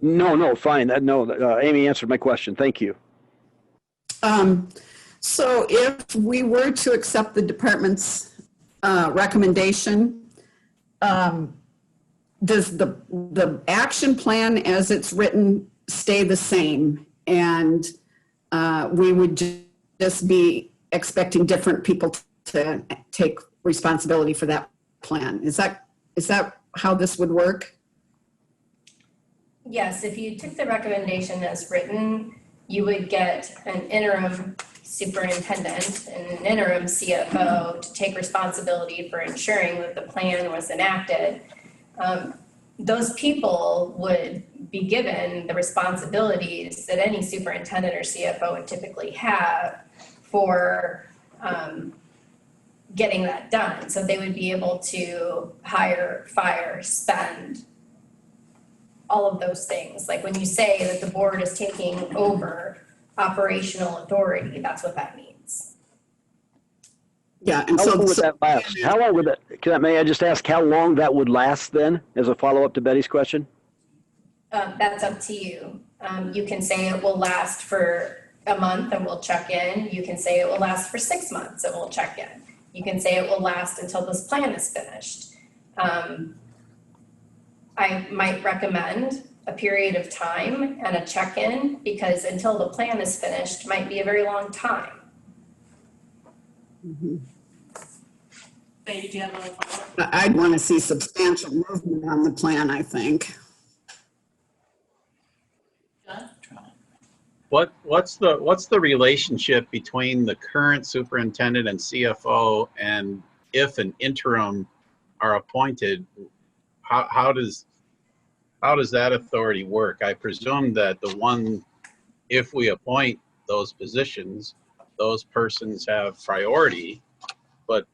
No, fine. Amy answered my question. Thank you. So if we were to accept the department's recommendation, does the action plan as it's written stay the same? And we would just be expecting different people to take responsibility for that plan. Is that how this would work? Yes, if you took the recommendation as written, you would get an interim superintendent and an interim CFO to take responsibility for ensuring that the plan was enacted. Those people would be given the responsibilities that any superintendent or CFO would typically have for getting that done. So they would be able to hire, fire, spend, all of those things. Like when you say that the board is taking over operational authority, that's what that means. Yeah, and How so long would that last? How long would that, may I just ask how long that would last then, as a follow-up to Betty's question? That's up to you. You can say it will last for a month and we'll check in. You can say it will last for 6 months and we'll check in. You can say it will last until this plan is finished. I might recommend a period of time and a check-in, because until the plan is finished might be a very long time. Mm-hmm. Betty, do you have a follow-up? I'd want to see substantial movement on the plan, I think. What's the relationship between the current superintendent and CFO, and if an interim are appointed, how does that authority work? I presume that if we appoint those positions, those persons have priority, but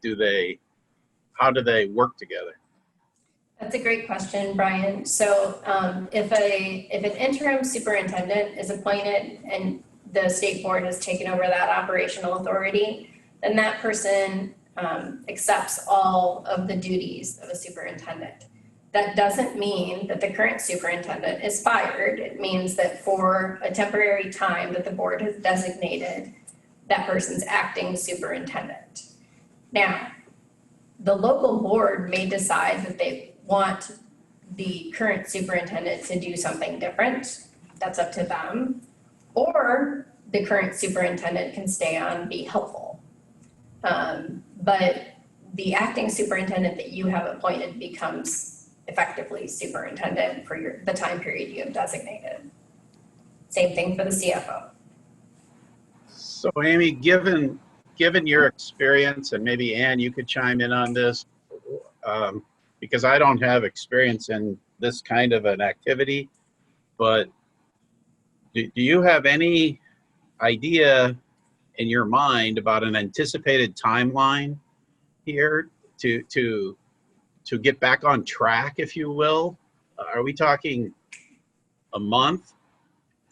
how do they work together? That's a great question, Brian. So if an interim superintendent is appointed and the state board has taken over that operational authority, then that person accepts all of the duties of a superintendent. That doesn't mean that the current superintendent is fired. It means that for a temporary time that the board has designated, that person's acting superintendent. Now, the local board may decide that they want the current superintendent to do something different. That's up to them. Or the current superintendent can stay on and be helpful. But the acting superintendent that you have appointed becomes effectively superintendent for the time period you have designated. Same thing for the CFO. So Amy, given your experience, and maybe Ann, you could chime in on this, because I don't have experience in this kind of an activity, but do you have any idea in your mind about an anticipated timeline here to get back on track, if you will? Are we talking a month,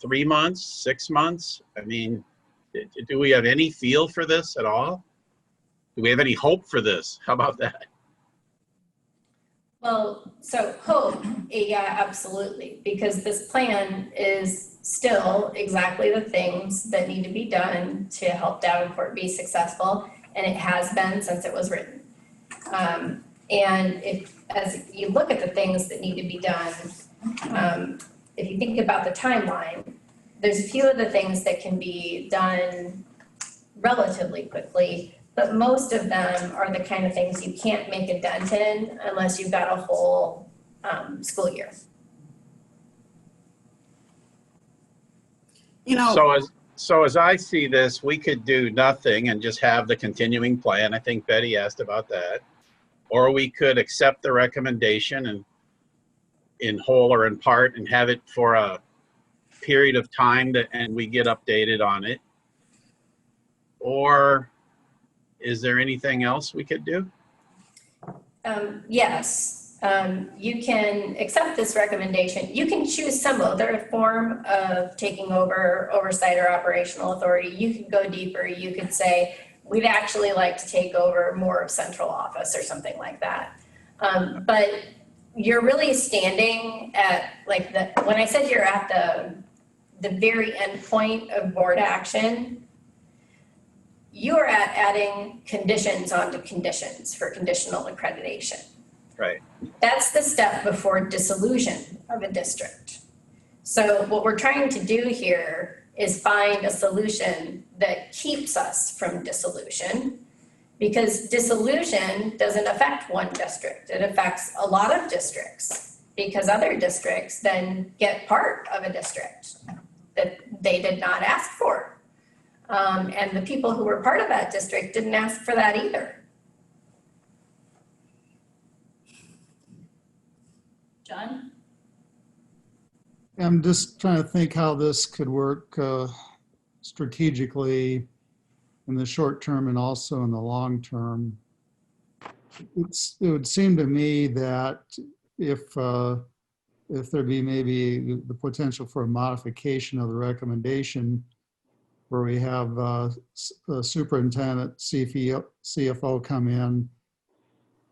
3 months, 6 months? I mean, do we have any feel for this at all? Do we have any hope for this? How about that? Well, so hope, yeah, absolutely, because this plan is still exactly the things that need to be done to help Davenport be successful, and it has been since it was written. And as you look at the things that need to be done, if you think about the timeline, there's a few of the things that can be done relatively quickly, but most of them are the kind of things you can't make a dent in unless you've got a whole school year. You know, so as I see this, we could do nothing and just have the continuing plan. I think Betty asked about that. Or we could accept the recommendation and in whole or in part and have it for a period of time and we get updated on it. Or is there anything else we could do? Yes, you can accept this recommendation. You can choose some other form of taking over oversight or operational authority. You could go deeper. You could say, we'd actually like to take over more of central office or something like that. But you're really standing at when I said you're at the very end point of board action, you are adding conditions onto conditions for conditional accreditation. Right. That's the step before dissolution of a district. So what we're trying to do here is find a solution that keeps us from dissolution, because dissolution doesn't affect one district. It affects a lot of districts, because other districts then get part of a district that they did not ask for. And the people who were part of that district didn't ask for that either. John? I'm just trying to think how this could work strategically in the short term and also in the long term. It would seem to me that if there be maybe the potential for a modification of the recommendation, where we have the superintendent, CFO come in,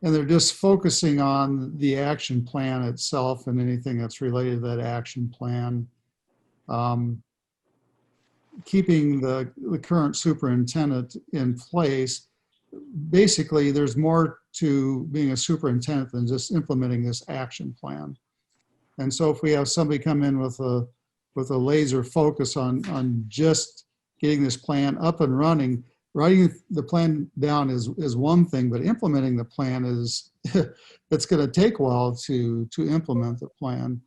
and they're just focusing on the action plan itself and anything that's related to that action plan. Keeping the current superintendent in place, basically there's more to being a superintendent than just implementing this action plan. And so if we have somebody come in with a laser focus on just getting this plan up and running, writing the plan down is one thing, but implementing the plan is, it's going to take a while to implement the plan.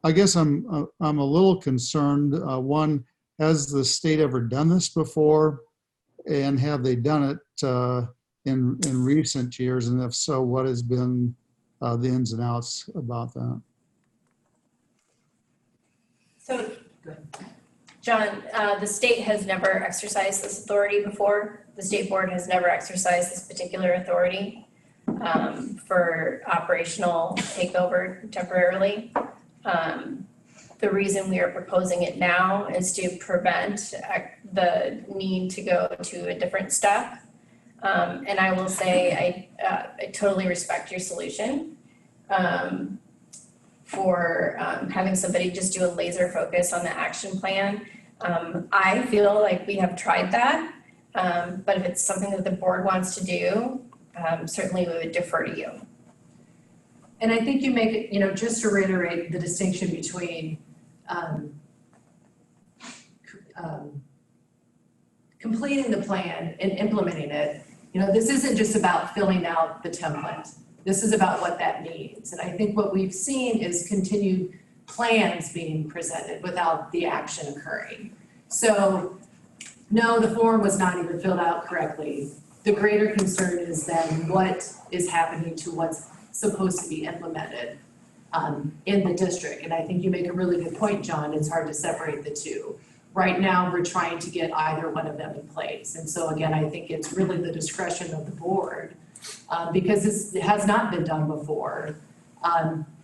I guess I'm a little concerned. One, has the state ever done this before? And have they done it in recent years? And if so, what has been the ins and outs about that? So, John, the state has never exercised this authority before. The state board has never exercised this particular authority for operational takeover temporarily. The reason we are proposing it now is to prevent the need to go to a different step. And I will say I totally respect your solution for having somebody just do a laser focus on the action plan. I feel like we have tried that, but if it's something that the board wants to do, certainly we would defer to you. And I think you make it, just to reiterate the distinction between completing the plan and implementing it. This isn't just about filling out the template. This is about what that means. And I think what we've seen is continued plans being presented without the action occurring. So no, the form was not even filled out correctly. The greater concern is then what is happening to what's supposed to be implemented in the district. And I think you make a really good point, John. It's hard to separate the two. Right now, we're trying to get either one of them in place. And so again, I think it's really the discretion of the board because it has not been done before.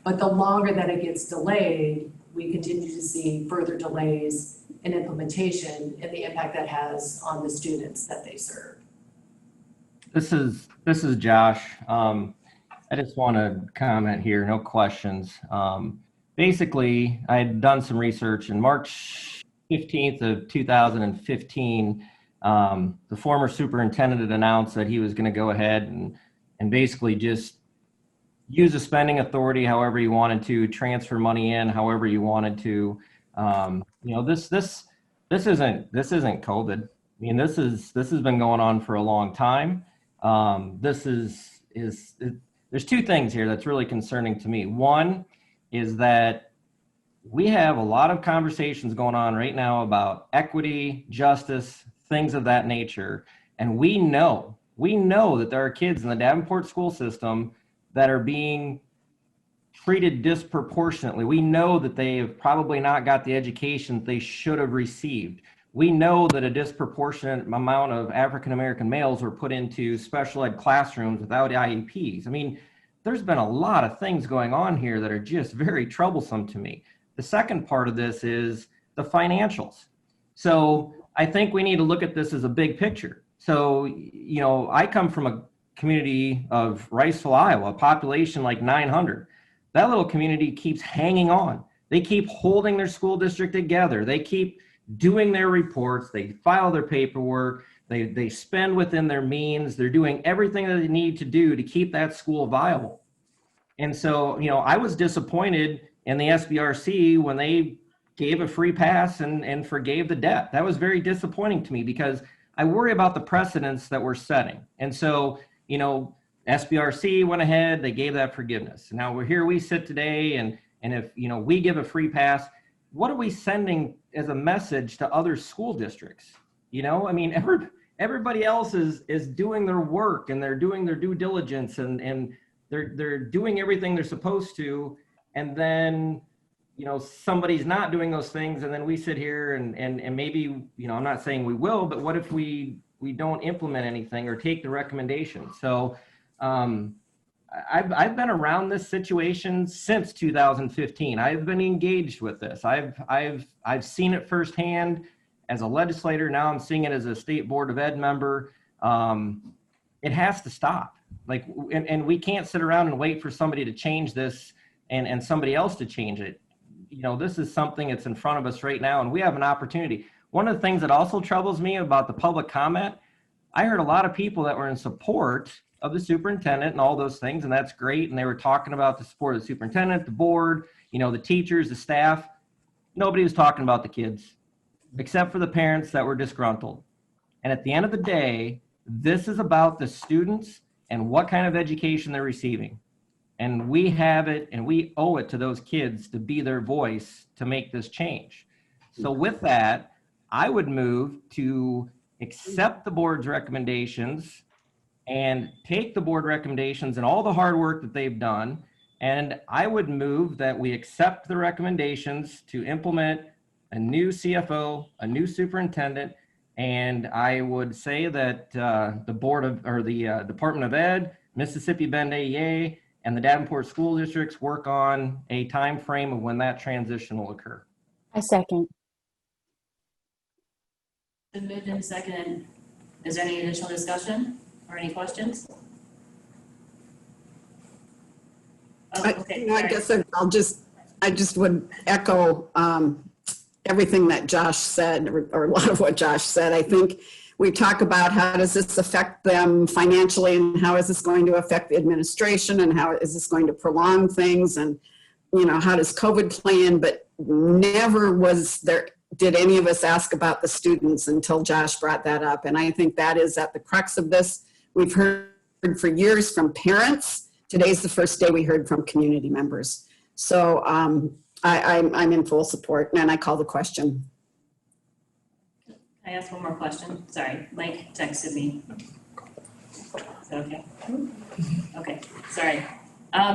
But the longer that it gets delayed, we continue to see further delays in implementation and the impact that has on the students that they serve. This is Josh. I just want to comment here, no questions. Basically, I had done some research in March 15th of 2015. The former superintendent had announced that he was going to go ahead and basically just use the spending authority however he wanted to, transfer money in however you wanted to. This isn't COVID. I mean, this has been going on for a long time. There's two things here that's really concerning to me. One is that we have a lot of conversations going on right now about equity, justice, things of that nature. And we know that there are kids in the Davenport school system that are being treated disproportionately. We know that they have probably not got the education they should have received. We know that a disproportionate amount of African-American males were put into special ed classrooms without IEPs. I mean, there's been a lot of things going on here that are just very troublesome to me. The second part of this is the financials. So I think we need to look at this as a big picture. So, I come from a community of Riceville, Iowa, a population like 900. That little community keeps hanging on. They keep holding their school district together. They keep doing their reports. They file their paperwork. They spend within their means. They're doing everything that they need to do to keep that school viable. And so, I was disappointed in the SBRC when they gave a free pass and forgave the debt. That was very disappointing to me because I worry about the precedents that we're setting. And so, SBRC went ahead, they gave that forgiveness. Now we sit today and if, we give a free pass, what are we sending as a message to other school districts? Everybody else is doing their work and they're doing their due diligence and they're doing everything they're supposed to. And then, somebody's not doing those things. And then we sit here and maybe, I'm not saying we will, but what if we don't implement anything or take the recommendation? So I've been around this situation since 2015. I've been engaged with this. I've seen it firsthand as a legislator. Now I'm seeing it as a state board of ed member. It has to stop. And we can't sit around and wait for somebody to change this and somebody else to change it. This is something that's in front of us right now, and we have an opportunity. One of the things that also troubles me about the public comment, I heard a lot of people that were in support of the superintendent and all those things, and that's great. And they were talking about the support of the superintendent, the board, the teachers, the staff. Nobody was talking about the kids, except for the parents that were disgruntled. And at the end of the day, this is about the students and what kind of education they're receiving. And we have it and we owe it to those kids to be their voice to make this change. So with that, I would move to accept the board's recommendations and take the board recommendations and all the hard work that they've done. And I would move that we accept the recommendations to implement a new CFO, a new superintendent, and I would say that the Department of Ed, Mississippi Bend AEA, and the Davenport school districts work on a time frame of when that transition will occur. I second. Been moved and seconded. Is there any additional discussion or any questions? Oh, okay. I guess I just would echo everything that Josh said, or a lot of what Josh said. I think we talk about how does this affect them financially and how is this going to affect the administration and how is this going to prolong things and, how does COVID play in, but never did any of us ask about the students until Josh brought that up. And I think that is at the crux of this. We've heard for years from parents. Today's the first day we heard from community members. So I'm in full support and I call the question. Can I ask one more question? Sorry, Mike texted me. Is that okay? Okay, sorry.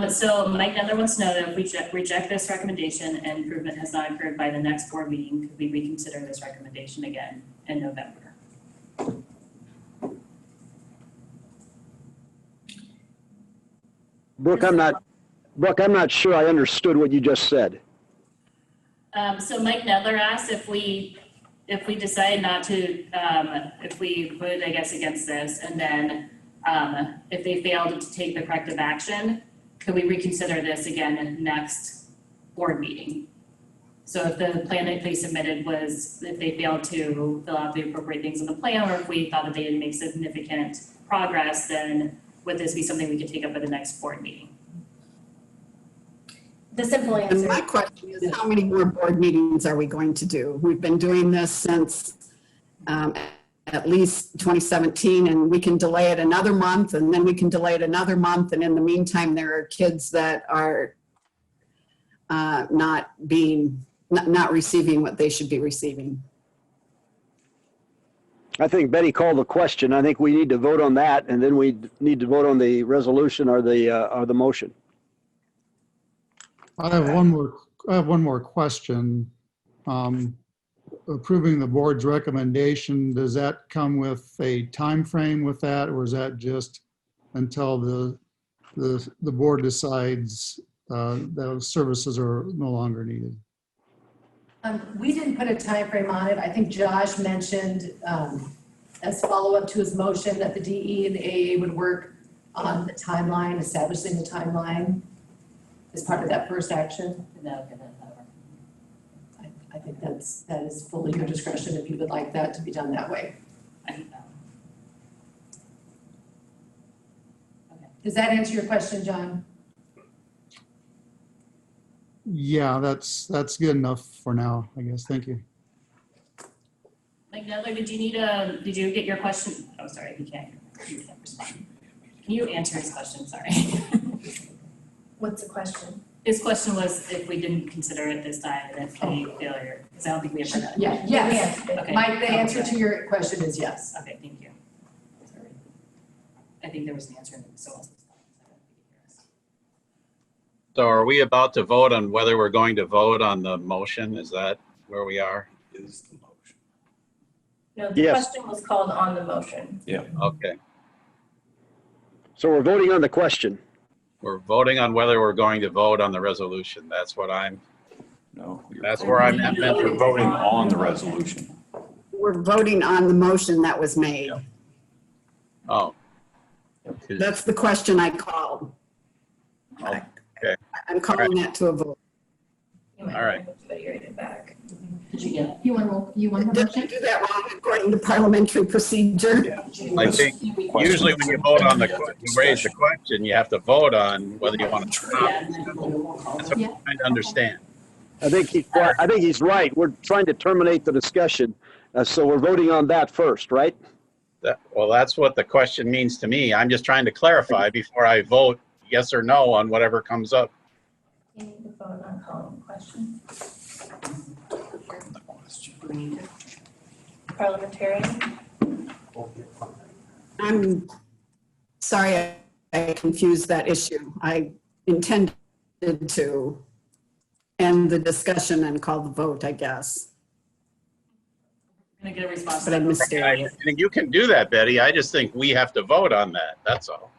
So Mike Nether wants to know that if we reject this recommendation and improvement has not occurred by the next board meeting, could we reconsider this recommendation again in November? Brooke, I'm not sure I understood what you just said. So Mike Nedler asked if we decide not to, if we vote, I guess, against this, and then if they failed to take the corrective action, could we reconsider this again in the next board meeting? So if the plan that they submitted was, if they failed to fill out the appropriate things in the plan, or if we thought that they didn't make significant progress, then would this be something we could take up at the next board meeting? The simple answer. And my question is, how many more board meetings are we going to do? We've been doing this since at least 2017, and we can delay it another month, and then we can delay it another month. And in the meantime, there are kids that are not receiving what they should be receiving. I think Betty called the question. I think we need to vote on that, and then we need to vote on the resolution or the motion. I have one more question. Approving the board's recommendation, does that come with a time frame with that, or is that just until the board decides those services are no longer needed? We didn't put a time frame on it. I think Josh mentioned as follow-up to his motion that the DE and the AA would work on the timeline, establishing the timeline as part of that first action. I think that is fully your discretion if you would like that to be done that way. Does that answer your question, John? Yeah, that's good enough for now, I guess. Thank you. Mike Nedler, did you get your question? Oh, sorry, you can't respond. Can you answer his question? Sorry. What's the question? His question was if we didn't consider it this time and if the failure, because I don't think we ever done. Yeah, yes. Okay. Mike, the answer to your question is yes. Okay, thank you. Sorry. I think there was an answer in the so. So are we about to vote on whether we're going to vote on the motion? Is that where we are? Is the motion. No, the Yes. question was called on the motion. Yeah. Okay. So we're voting on the question. We're voting on whether we're going to vote on the resolution. That's what that's where I'm at. You're voting on the resolution. We're voting on the motion that was made. Oh. That's the question I called. Okay. I'm calling that to a vote. You might All right. want to iterate it back. Did you get it? You want the Did I motion? do that wrong according to parliamentary procedure? I think usually when you vote on you raise the question, you have to vote on whether you want to. That's what I'm trying to understand. I think he's right. We're trying to terminate the discussion. So we're voting on that first, right? Well, that's what the question means to me. I'm just trying to clarify before I vote yes or no on whatever comes up. You need to vote on calling the question. Parliamentarian? I'm sorry I confused that issue. I intended to end the discussion and call the vote, I guess. I'm gonna get a response. But I misstated. I think you can do that, Betty. I just think we have to vote on that. That's all.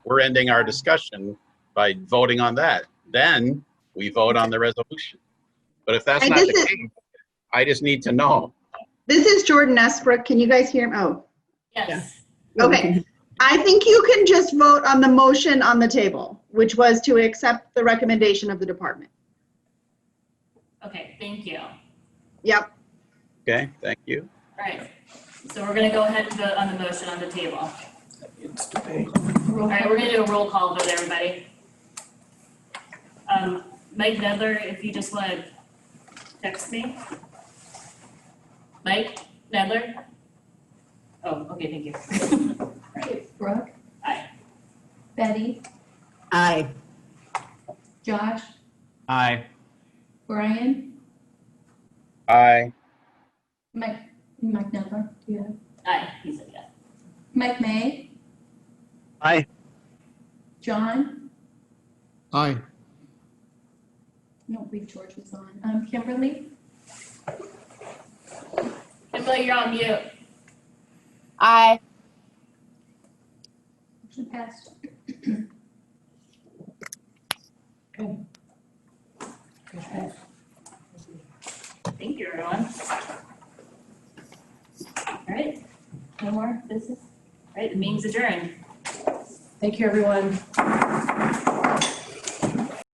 We're ending our discussion by voting on that. Then we vote on the resolution. But if that's not the case, I just need to know. This is Jordan Esbrook. Can you guys hear me? Oh, Yes. okay. I think you can just vote on the motion on the table, which was to accept the recommendation of the department. Okay, thank you. All Yep. Okay, thank you. right. So we're gonna go ahead and vote on the motion on the table. It's debate. All right, we're gonna do a roll call vote, everybody. Mike Nedler, if you just wanna text me. Mike Nedler? Oh, okay, thank you. Right, Brooke? Aye. Betty? Aye. Josh? Aye. Brian? Aye. Mike Nedler? Yeah. Aye, he said yes. Mike May? Aye. John? Aye. I don't believe George was on. Kimberly? Kimberly, you're on mute. Aye. Motion passed. Thank you, everyone. All right, no more business? All right, the meeting's adjourned. Thank you, everyone.